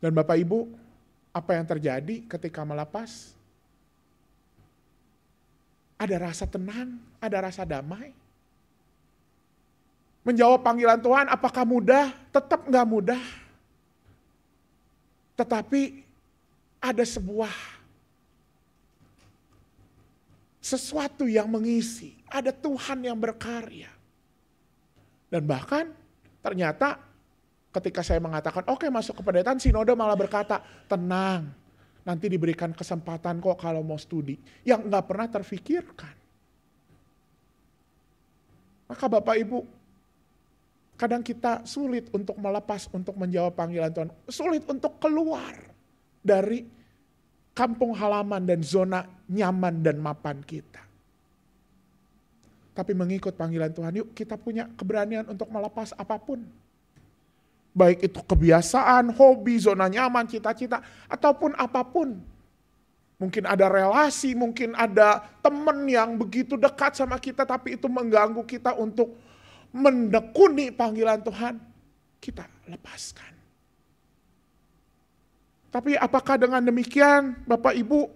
Dan Bapak Ibu, apa yang terjadi ketika melepas? Ada rasa tenang, ada rasa damai. Menjawab panggilan Tuhan apakah mudah? Tetap gak mudah. Tetapi ada sesuatu yang mengisi, ada Tuhan yang berkarya. Dan bahkan ternyata ketika saya mengatakan, oke, masuk ke pendeta, sinode malah berkata, tenang, nanti diberikan kesempatan kok kalau mau studi. Yang gak pernah terfikirkan. Maka Bapak Ibu, kadang kita sulit untuk melepas, untuk menjawab panggilan Tuhan. Sulit untuk keluar dari kampung halaman dan zona nyaman dan mapan kita. Tapi mengikut panggilan Tuhan, yuk kita punya keberanian untuk melepas apapun. Baik itu kebiasaan, hobi, zona nyaman, cita-cita, ataupun apapun. Mungkin ada relasi, mungkin ada teman yang begitu dekat sama kita, tapi itu mengganggu kita untuk menekuni panggilan Tuhan. Kita lepaskan. Tapi apakah dengan demikian, Bapak Ibu,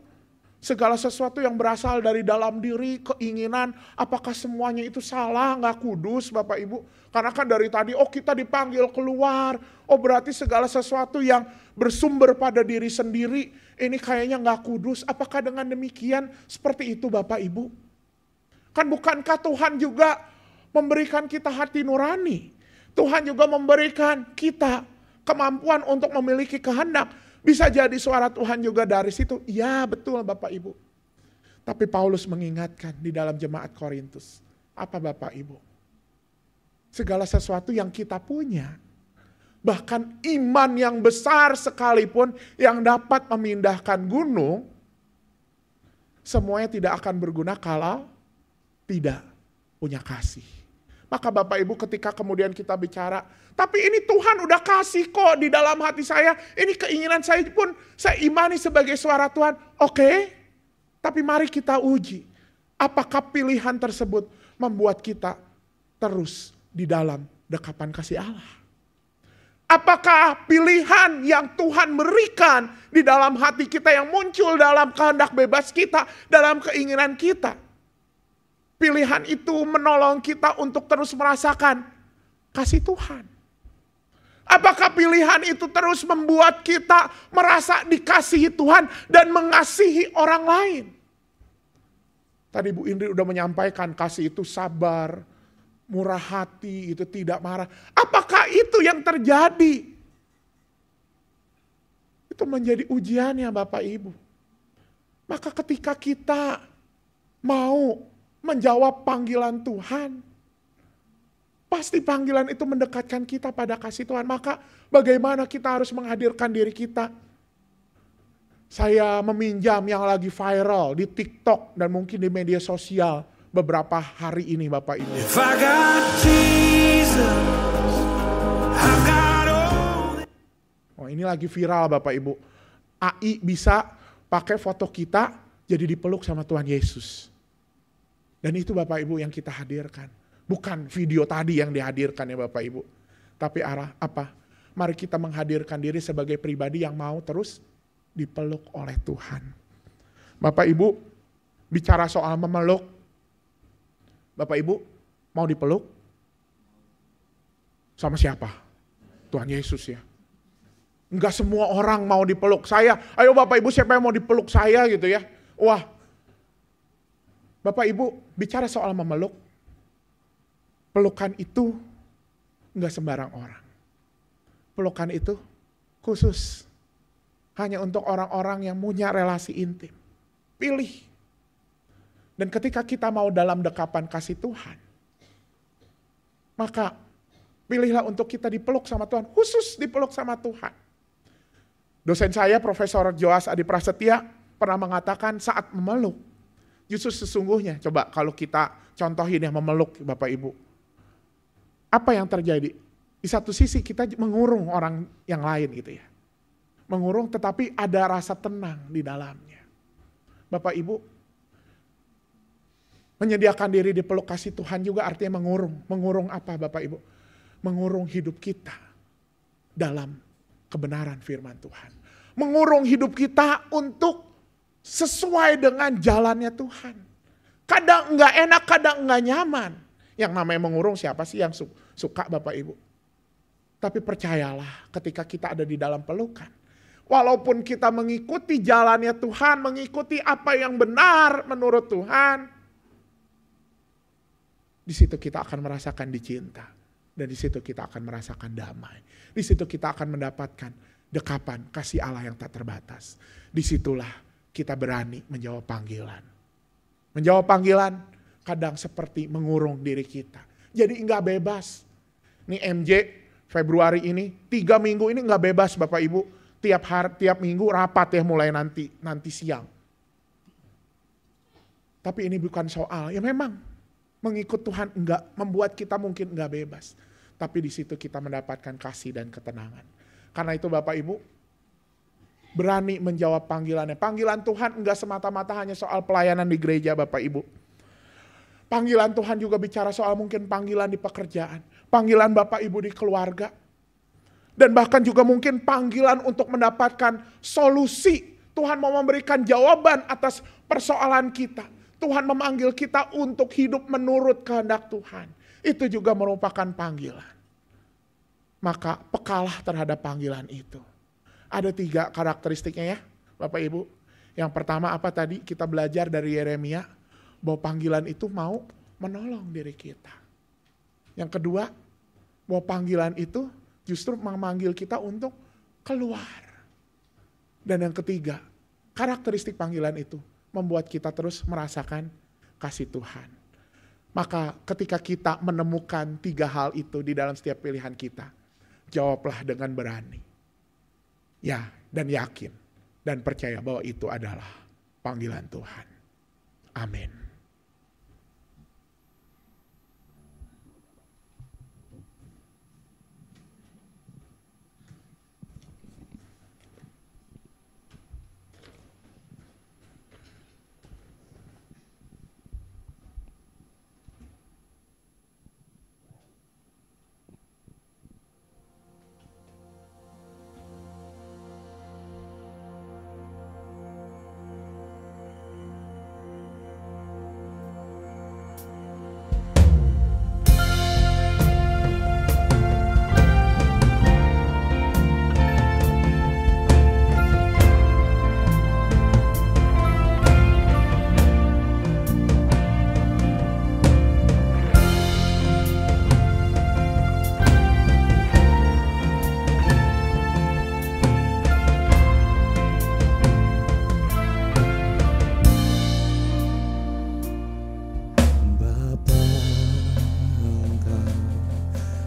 segala sesuatu yang berasal dari dalam diri, keinginan, apakah semuanya itu salah, nggak kudus Bapak Ibu? Karena kan dari tadi, kita dipanggil keluar, berarti segala sesuatu yang bersumber pada diri sendiri, ini kayaknya nggak kudus. Apakah dengan demikian seperti itu Bapak Ibu? Kan bukankah Tuhan juga memberikan kita hati nurani? Tuhan juga memberikan kita kemampuan untuk memiliki kehendak. Bisa jadi suara Tuhan juga dari situ. Ya betul Bapak Ibu. Tapi Paulus mengingatkan di dalam jemaat Korintus. Apa Bapak Ibu? Segala sesuatu yang kita punya. Bahkan iman yang besar sekalipun yang dapat memindahkan gunung. Semuanya tidak akan berguna kalau tidak punya kasih. Maka Bapak Ibu ketika kemudian kita bicara, tapi ini Tuhan udah kasih kok di dalam hati saya, ini keinginan saya pun saya imani sebagai suara Tuhan. Oke, tapi mari kita uji. Apakah pilihan tersebut membuat kita terus di dalam dekapan kasih Allah? Apakah pilihan yang Tuhan berikan di dalam hati kita yang muncul dalam kehendak bebas kita, dalam keinginan kita, pilihan itu menolong kita untuk terus merasakan kasih Tuhan? Apakah pilihan itu terus membuat kita merasa dikasihi Tuhan dan mengasihi orang lain? Tadi Bu Indri udah menyampaikan kasih itu sabar, murah hati, itu tidak marah. Apakah itu yang terjadi? Itu menjadi ujiannya Bapak Ibu. Maka ketika kita mau menjawab panggilan Tuhan, pasti panggilan itu mendekatkan kita pada kasih Tuhan. Maka bagaimana kita harus menghadirkan diri kita? Saya meminjam yang lagi viral di TikTok dan mungkin di media sosial beberapa hari ini Bapak Ibu. Ini lagi viral Bapak Ibu. AI bisa pakai foto kita jadi dipeluk sama Tuhan Yesus. Dan itu Bapak Ibu yang kita hadirkan. Bukan video tadi yang dihadirkan ya Bapak Ibu. Tapi apa? Mari kita menghadirkan diri sebagai pribadi yang mau terus dipeluk oleh Tuhan. Bapak Ibu bicara soal memeluk. Bapak Ibu mau dipeluk? Sama siapa? Tuhan Yesus ya. Enggak semua orang mau dipeluk saya. Ayo Bapak Ibu siapa yang mau dipeluk saya gitu ya. Wah. Bapak Ibu bicara soal memeluk. Pelukan itu enggak sembarang orang. Pelukan itu khusus. Hanya untuk orang-orang yang punya relasi intim. Pilih. Dan ketika kita mau dalam dekapan kasih Tuhan, maka pilihlah untuk kita dipeluk sama Tuhan. Khusus dipeluk sama Tuhan. Dosen saya Profesor Joas Adi Prasetya pernah mengatakan saat memeluk, justru sesungguhnya, coba kalau kita contohin yang memeluk Bapak Ibu. Apa yang terjadi? Di satu sisi kita mengurung orang yang lain gitu ya. Mengurung tetapi ada rasa tenang di dalamnya. Bapak Ibu, menyediakan diri dipeluk kasih Tuhan juga artinya mengurung. Mengurung apa Bapak Ibu? Mengurung hidup kita dalam kebenaran firman Tuhan. Mengurung hidup kita untuk sesuai dengan jalannya Tuhan. Kadang enggak enak, kadang enggak nyaman. Yang namanya mengurung siapa sih yang suka Bapak Ibu? Tapi percayalah ketika kita ada di dalam pelukan. Walaupun kita mengikuti jalannya Tuhan, mengikuti apa yang benar menurut Tuhan, di situ kita akan merasakan dicinta. Dan di situ kita akan merasakan damai. Di situ kita akan mendapatkan dekapan kasih Allah yang tak terbatas. Disitulah kita berani menjawab panggilan. Menjawab panggilan kadang seperti mengurung diri kita. Jadi enggak bebas. Nih MJ Februari ini 3 minggu ini enggak bebas Bapak Ibu. tiap minggu rapat ya mulai nanti siang. Tapi ini bukan soal, ya memang mengikut Tuhan enggak membuat kita mungkin enggak bebas. Tapi di situ kita mendapatkan kasih dan ketenangan. Karena itu Bapak Ibu, berani menjawab panggilannya. Panggilan Tuhan enggak semata-mata hanya soal pelayanan di gereja Bapak Ibu. Panggilan Tuhan juga bicara soal mungkin panggilan di pekerjaan. Panggilan Bapak Ibu di keluarga. Dan bahkan juga mungkin panggilan untuk mendapatkan solusi. Tuhan mau memberikan jawaban atas persoalan kita. Tuhan memanggil kita untuk hidup menurut kehendak Tuhan. Itu juga merupakan panggilan. Maka pekalah terhadap panggilan itu. Ada 3 karakteristiknya ya Bapak Ibu. Yang pertama apa tadi kita belajar dari Yeremia. Bahwa panggilan itu mau menolong diri kita. Yang kedua, bahwa panggilan itu justru memanggil kita untuk keluar. Dan yang ketiga, karakteristik panggilan itu membuat kita terus merasakan kasih Tuhan. Maka ketika kita menemukan 3 hal itu di dalam setiap pilihan kita, jawablah dengan berani. Ya, dan yakin. Dan percaya bahwa itu adalah panggilan Tuhan. Amin.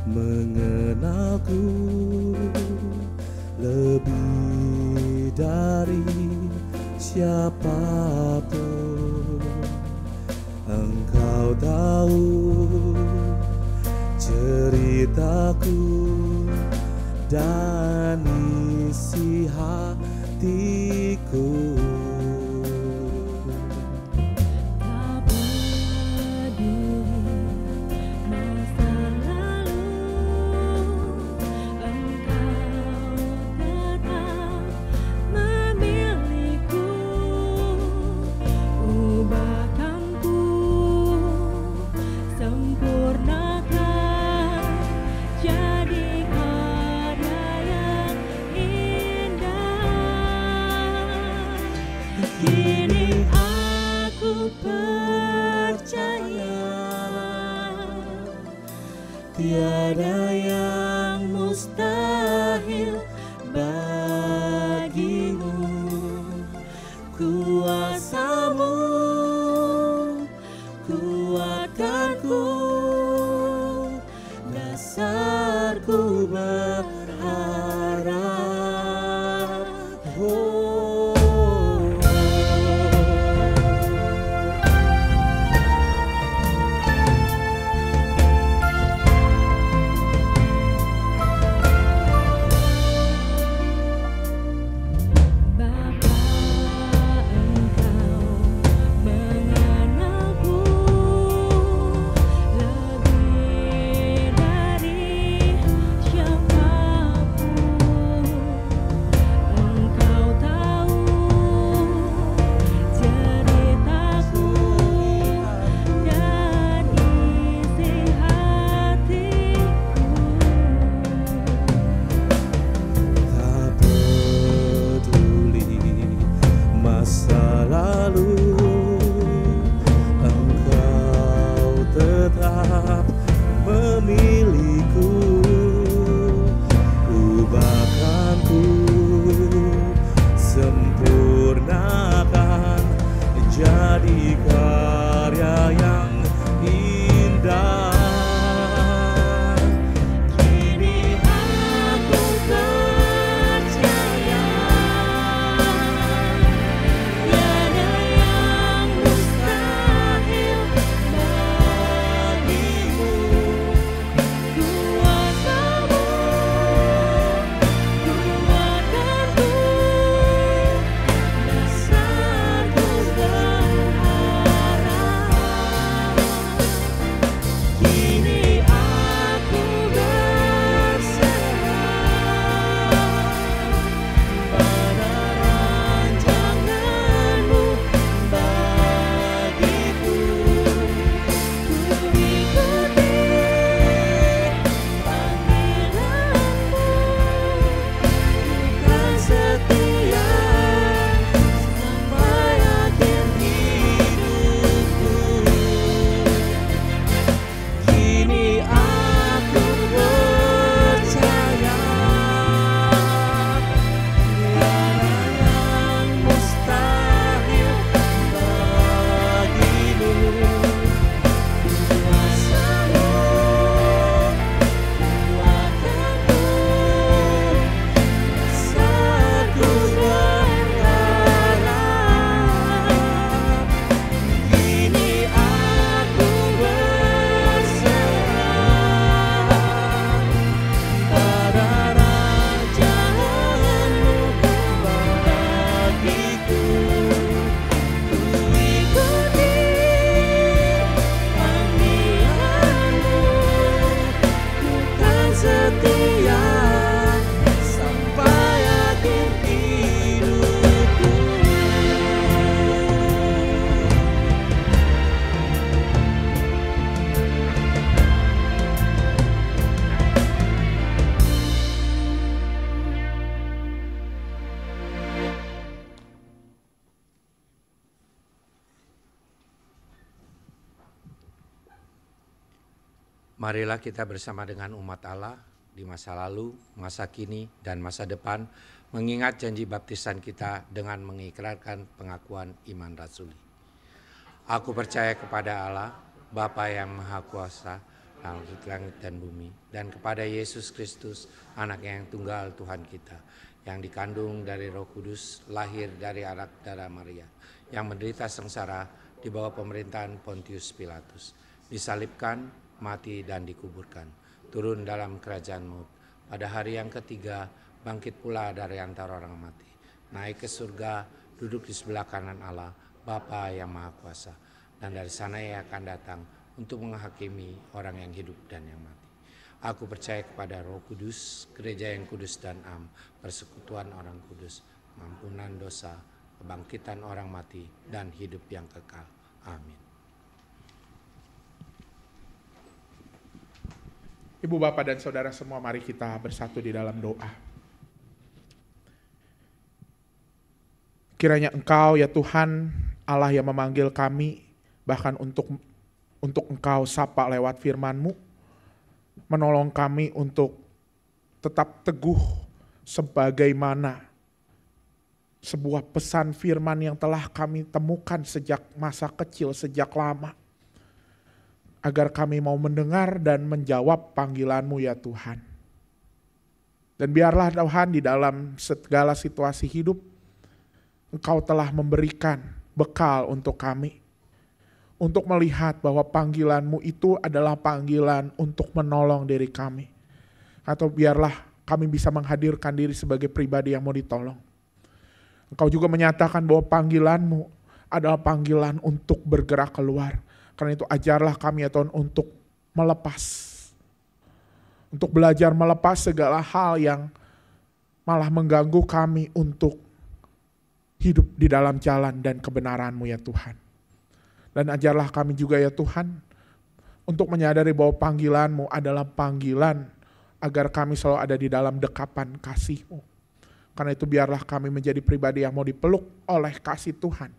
mengenalku lebih dari siapapun. Engkau tahu ceritaku dan isi hatiku. Kini aku percaya tiada yang mustahil bagimu. Kuasa-Mu kuatkanku, dasarku berharap. Marilah kita bersama dengan umat Allah di masa lalu, masa kini, dan masa depan mengingat janji baptisan kita dengan mengikrarkan pengakuan iman rasuli. Aku percaya kepada Allah, Bapa yang Maha Kuasa, langit dan bumi, dan kepada Yesus Kristus, Anak yang tunggal Tuhan kita, yang dikandung dari Roh Kudus, lahir dari anak darah Maria, yang menderita sengsara di bawah pemerintahan Pontius Pilatus, disalibkan, mati dan dikuburkan, turun dalam kerajaan maut, pada hari yang ketiga bangkit pula dari antara orang mati, naik ke surga, duduk di sebelah kanan Allah, Bapa yang Maha Kuasa, dan dari sana Ia akan datang untuk menghakimi orang yang hidup dan yang mati. Aku percaya kepada Roh Kudus, gereja yang kudus dan am, persekutuan orang kudus, pengampunan dosa, kebangkitan orang mati, dan hidup yang kekal. Amin. Ibu, Bapak, dan Saudara semua, mari kita bersatu di dalam doa. Kiranya Engkau ya Tuhan, Allah yang memanggil kami, bahkan untuk Engkau sapa lewat firman-Mu, menolong kami untuk tetap teguh sebagaimana sebuah pesan firman yang telah kami temukan sejak masa kecil, sejak lama. Agar kami mau mendengar dan menjawab panggilan-Mu ya Tuhan. Dan biarlah Tuhan di dalam segala situasi hidup, Engkau telah memberikan bekal untuk kami. Untuk melihat bahwa panggilan-Mu itu adalah panggilan untuk menolong diri kami. Atau biarlah kami bisa menghadirkan diri sebagai pribadi yang mau ditolong. Engkau juga menyatakan bahwa panggilan-Mu adalah panggilan untuk bergerak keluar. Karena itu ajarlah kami ya Tuhan untuk melepas. Untuk belajar melepas segala hal yang malah mengganggu kami untuk hidup di dalam jalan dan kebenaran-Mu ya Tuhan. Dan ajarlah kami juga ya Tuhan untuk menyadari bahwa panggilan-Mu adalah panggilan agar kami selalu ada di dalam dekapan kasih-Mu. Karena itu biarlah kami menjadi pribadi yang mau dipeluk oleh kasih Tuhan.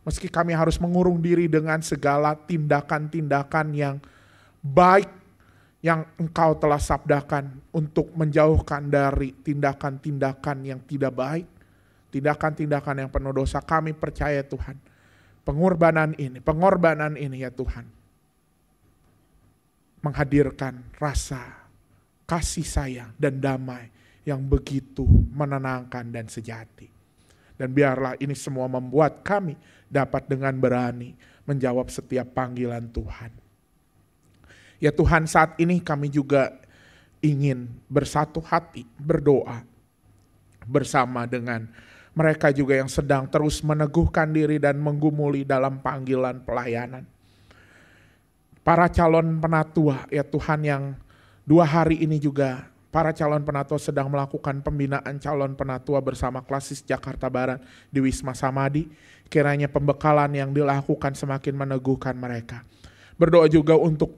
Meski kami harus mengurung diri dengan segala tindakan-tindakan yang baik yang Engkau telah sabdakan untuk menjauhkan dari tindakan-tindakan yang tidak baik, tindakan-tindakan yang penuh dosa, kami percaya Tuhan, pengorbanan ini ya Tuhan, menghadirkan rasa kasih sayang dan damai yang begitu menenangkan dan sejati. Dan biarlah ini semua membuat kami dapat dengan berani menjawab setiap panggilan Tuhan. Ya Tuhan, saat ini kami juga ingin bersatu hati berdoa bersama dengan mereka juga yang sedang terus meneguhkan diri dan menggumuli dalam panggilan pelayanan. Para calon penatua ya Tuhan yang 2 hari ini juga para calon penatua sedang melakukan pembinaan calon penatua bersama Klasis Jakarta Barat di Wisma Samadi. Kiranya pembekalan yang dilakukan semakin meneguhkan mereka. Berdoa juga untuk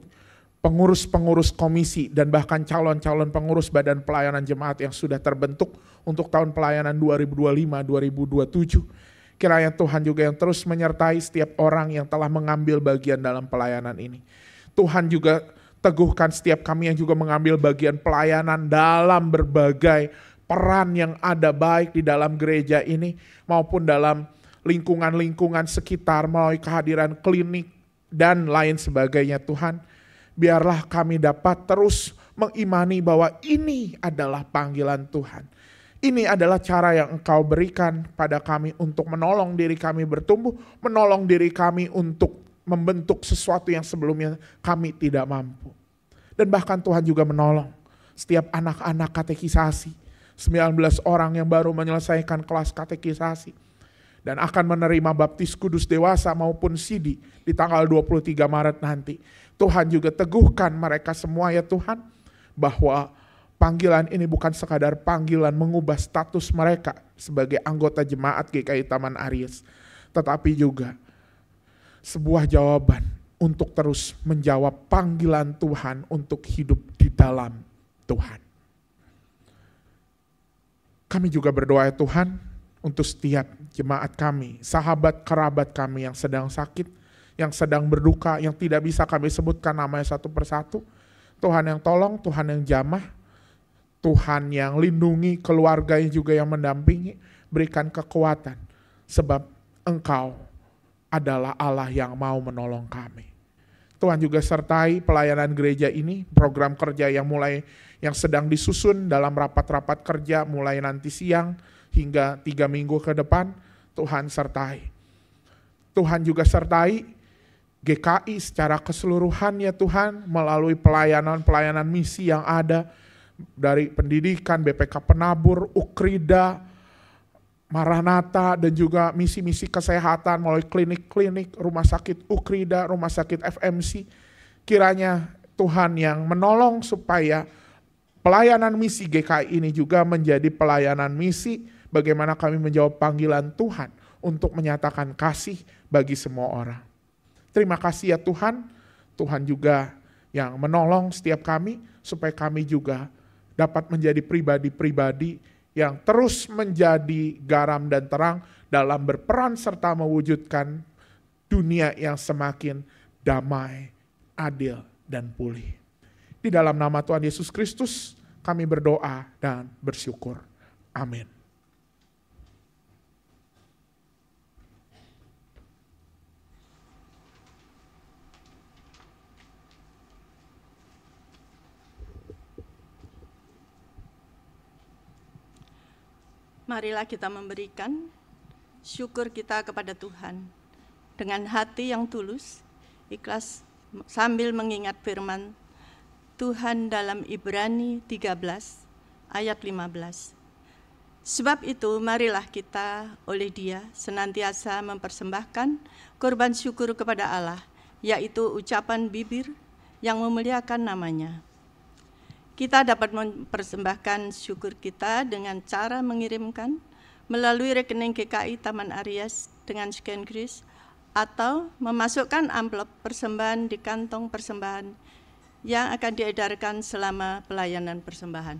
pengurus-pengurus komisi dan bahkan calon-calon pengurus badan pelayanan jemaat yang sudah terbentuk untuk tahun pelayanan 2025-2027. Kiranya Tuhan juga yang terus menyertai setiap orang yang telah mengambil bagian dalam pelayanan ini. Tuhan juga teguhkan setiap kami yang juga mengambil bagian pelayanan dalam berbagai peran yang ada baik di dalam gereja ini maupun dalam lingkungan-lingkungan sekitar melalui kehadiran klinik dan lain sebagainya Tuhan. Biarlah kami dapat terus mengimani bahwa ini adalah panggilan Tuhan. Ini adalah cara yang Engkau berikan pada kami untuk menolong diri kami bertumbuh, menolong diri kami untuk membentuk sesuatu yang sebelumnya kami tidak mampu. Dan bahkan Tuhan juga menolong setiap anak-anak katekisasi, 19 orang yang baru menyelesaikan kelas katekisasi dan akan menerima baptis kudus dewasa maupun sidi di tanggal 23 Maret nanti. Tuhan juga teguhkan mereka semua ya Tuhan, bahwa panggilan ini bukan sekadar panggilan mengubah status mereka sebagai anggota jemaat GKI Taman Aries, tetapi juga sebuah jawaban untuk terus menjawab panggilan Tuhan untuk hidup di dalam Tuhan. Kami juga berdoa ya Tuhan untuk setiap jemaat kami, sahabat kerabat kami yang sedang sakit, yang sedang berduka, yang tidak bisa kami sebutkan namanya satu persatu. Tuhan yang tolong, Tuhan yang jamah, Tuhan yang lindungi, keluarganya juga yang mendampingi, berikan kekuatan. Sebab Engkau adalah Allah yang mau menolong kami. Tuhan juga sertai pelayanan gereja ini, program kerja yang sedang disusun dalam rapat-rapat kerja mulai nanti siang hingga 3 minggu ke depan. Tuhan sertai. Tuhan juga sertai GKI secara keseluruhan ya Tuhan, melalui pelayanan misi yang ada dari pendidikan, BPK Penabur, Ukrida, Maranatha, dan juga misi-misi kesehatan melalui klinik-klinik, rumah sakit Ukrida, rumah sakit FMC. Kiranya Tuhan yang menolong supaya pelayanan misi GKI ini juga menjadi pelayanan misi bagaimana kami menjawab panggilan Tuhan untuk menyatakan kasih bagi semua orang. Terima kasih ya Tuhan, Tuhan juga yang menolong setiap kami supaya kami juga dapat menjadi pribadi-pribadi yang terus menjadi garam dan terang dalam berperan serta mewujudkan dunia yang semakin damai, adil, dan pulih. Di dalam nama Tuhan Yesus Kristus kami berdoa dan bersyukur. Amin. Marilah kita memberikan syukur kita kepada Tuhan dengan hati yang tulus, ikhlas, sambil mengingat firman Tuhan dalam Ibrani 13 ayat 15. Sebab itu marilah kita oleh Dia senantiasa mempersembahkan korban syukur kepada Allah, yaitu ucapan bibir yang memuliakan nama-Nya. Kita dapat mempersembahkan syukur kita dengan cara mengirimkan melalui rekening GKI Taman Aries dengan scan kris atau memasukkan amplop persembahan di kantong persembahan yang akan diedarkan selama pelayanan persembahan.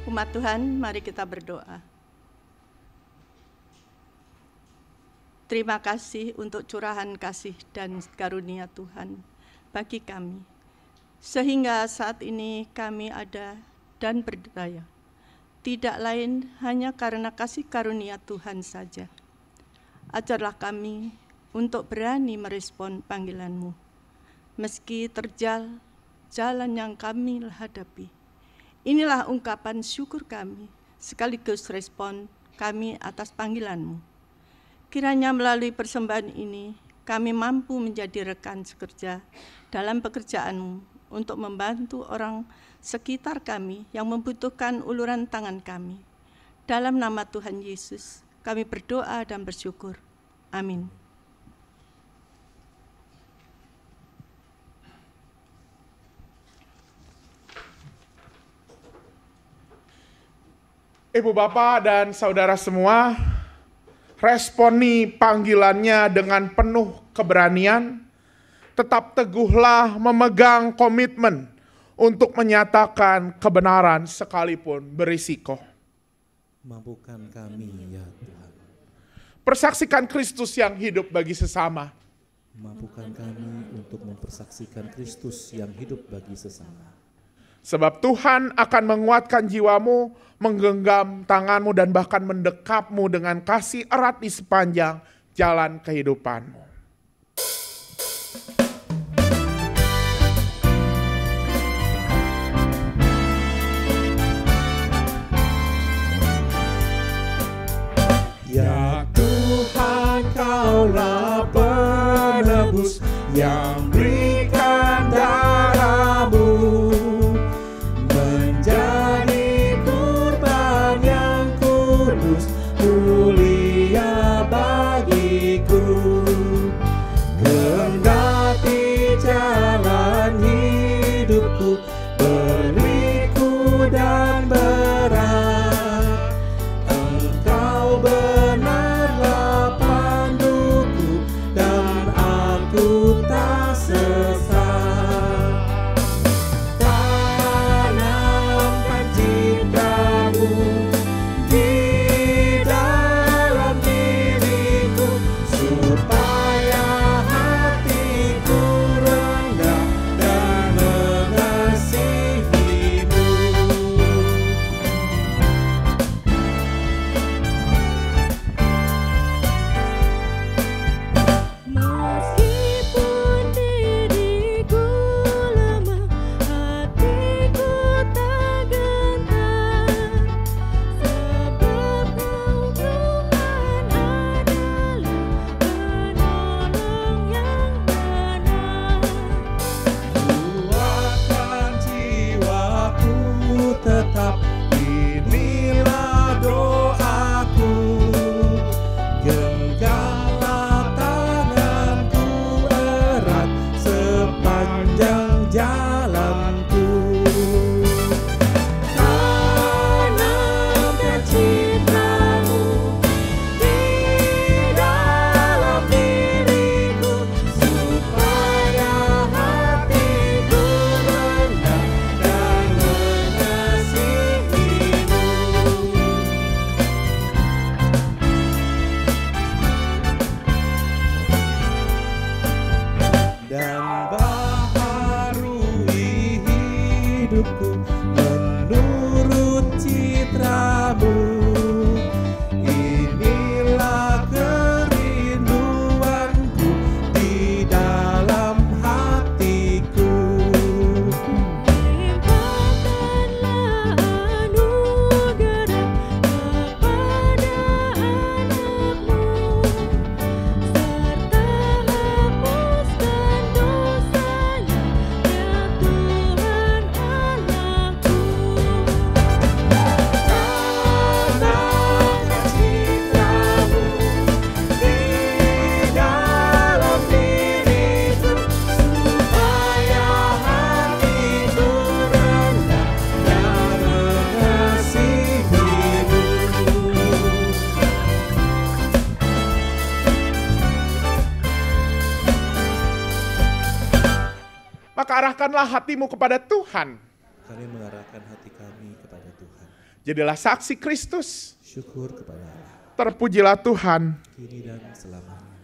Umat Tuhan, mari kita berdoa. Terima kasih untuk curahan kasih dan karunia Tuhan bagi kami. Sehingga saat ini kami ada dan berdaya. Tidak lain hanya karena kasih karunia Tuhan saja. Ajarlah kami untuk berani merespon panggilan-Mu, meski terjal jalan yang kami hadapi. Inilah ungkapan syukur kami, sekaligus respon kami atas panggilan-Mu. Kiranya melalui persembahan ini, kami mampu menjadi rekan sekerja dalam pekerjaan-Mu untuk membantu orang sekitar kami yang membutuhkan uluran tangan kami. Dalam nama Tuhan Yesus, kami berdoa dan bersyukur. Amin. Ibu, Bapak, dan saudara semua, responi panggilannya dengan penuh keberanian, tetap teguhlah memegang komitmen untuk menyatakan kebenaran sekalipun berisiko. Mampukan kami ya Tuhan. Persaksikan Kristus yang hidup bagi sesama. Mampukan kami untuk mempersaksikan Kristus yang hidup bagi sesama. Sebab Tuhan akan menguatkan jiwamu, menggenggam tanganmu, dan bahkan mendekapmu dengan kasih erat di sepanjang jalan kehidupanmu. Ya Tuhan, Kaulah penebus yang berikan darah-Mu menjadi kurban yang kudus, mulia bagiku. Kendati jalan hidupku berliku dan berat, Engkau benarlah panduku dan aku tak sesat. Tanamkan cinta-Mu di dalam diriku, supaya hatiku rendah dan mengasihi-Mu. Meskipun diriku lemah, hatiku tak gentar, sebab Kau Tuhan adalah penolong yang benar. Kuatkan jiwaku tetap, inilah doaku. Genggamlah tanganku erat sepanjang jalanku. Tanamkan cinta-Mu di dalam diriku, supaya hatiku rendah dan mengasihi-Mu. Dan baharui hidupku menurut citra-Mu. Inilah kerinduanku di dalam hatiku. Limpahkanlah anugerah kepada anak-Mu, serta hapuskan dosanya, ya Tuhan Allahku. Tanamkan cinta-Mu di dalam diriku, supaya hatiku rendah dan mengasihi-Mu. Maka arahkanlah hatimu kepada Tuhan. Kami mengarahkan hati kami kepada Tuhan. Jadilah saksi Kristus. Syukur kepada Allah, Terpujilah Tuhan, kini dan selamanya.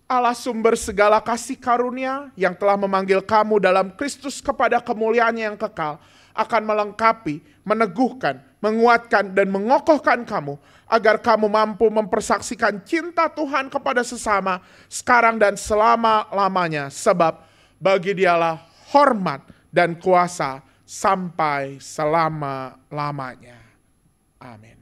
Allah sumber segala kasih karunia yang telah memanggil kamu dalam Kristus kepada kemuliaan yang kekal. akan melengkapi, meneguhkan, menguatkan, dan mengokohkan kamu, agar kamu mampu mempersaksikan cinta Tuhan kepada sesama sekarang dan selama-lamanya, sebab bagi Dialah hormat dan kuasa sampai selama-lamanya. Amin.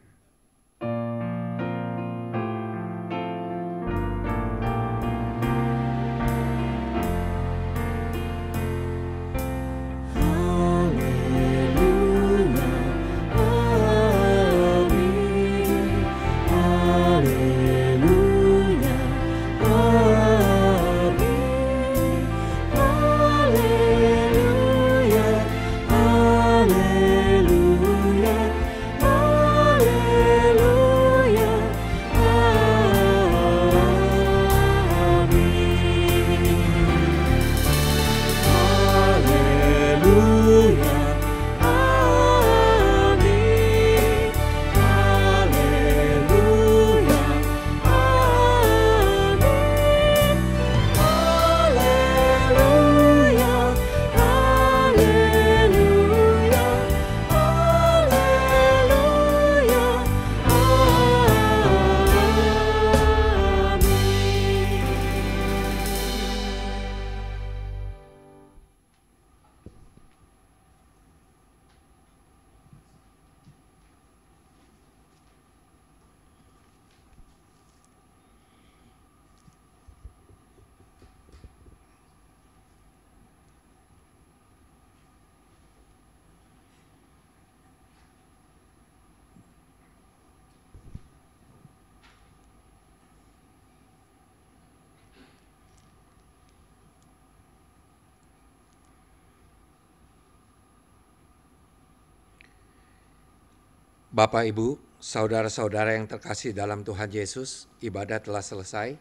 Bapak, Ibu, saudara-saudara yang terkasih dalam Tuhan Yesus, ibadah telah selesai.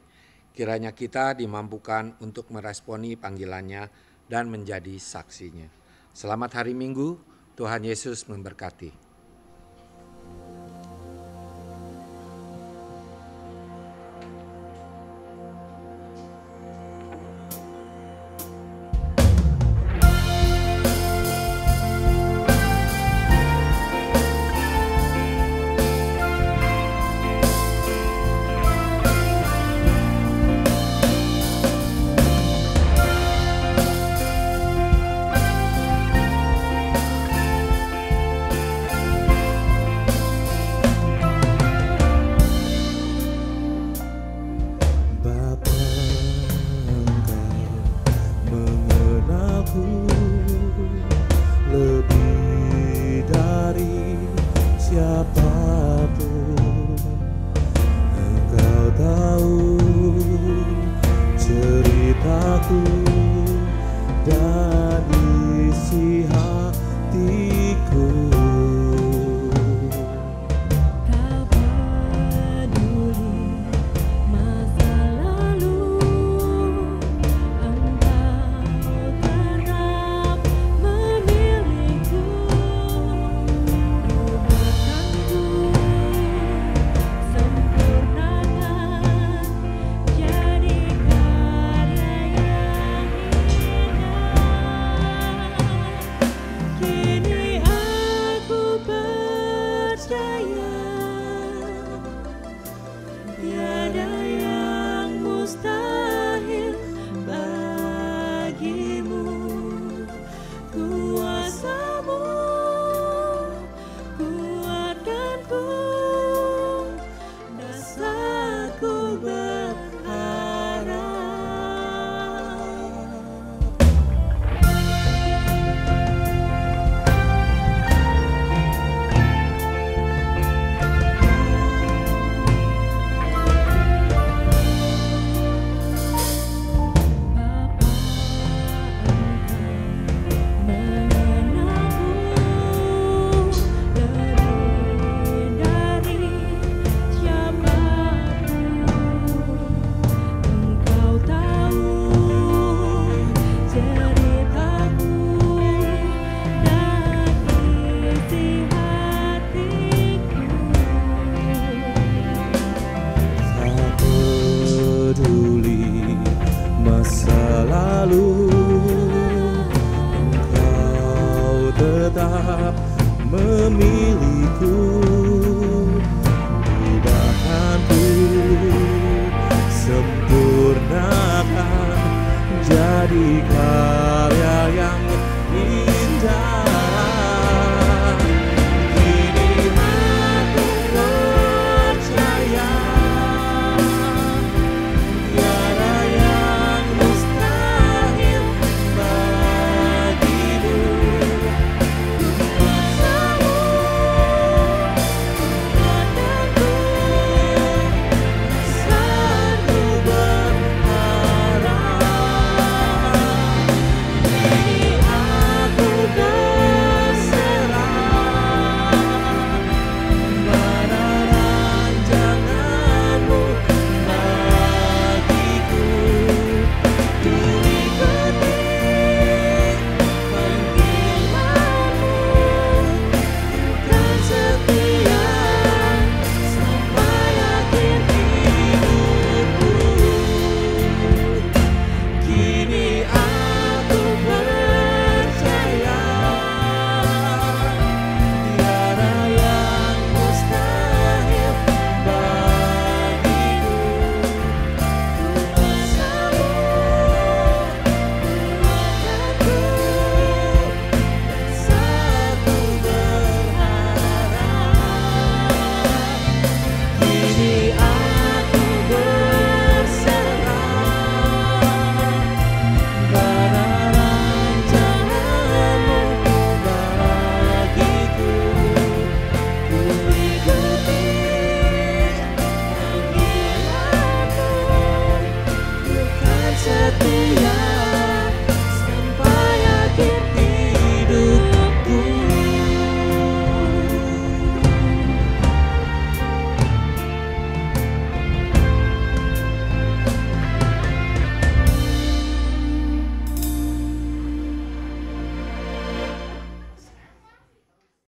Kiranya kita dimampukan untuk meresponi panggilannya dan menjadi saksinya. Selamat hari Minggu, Tuhan Yesus memberkati.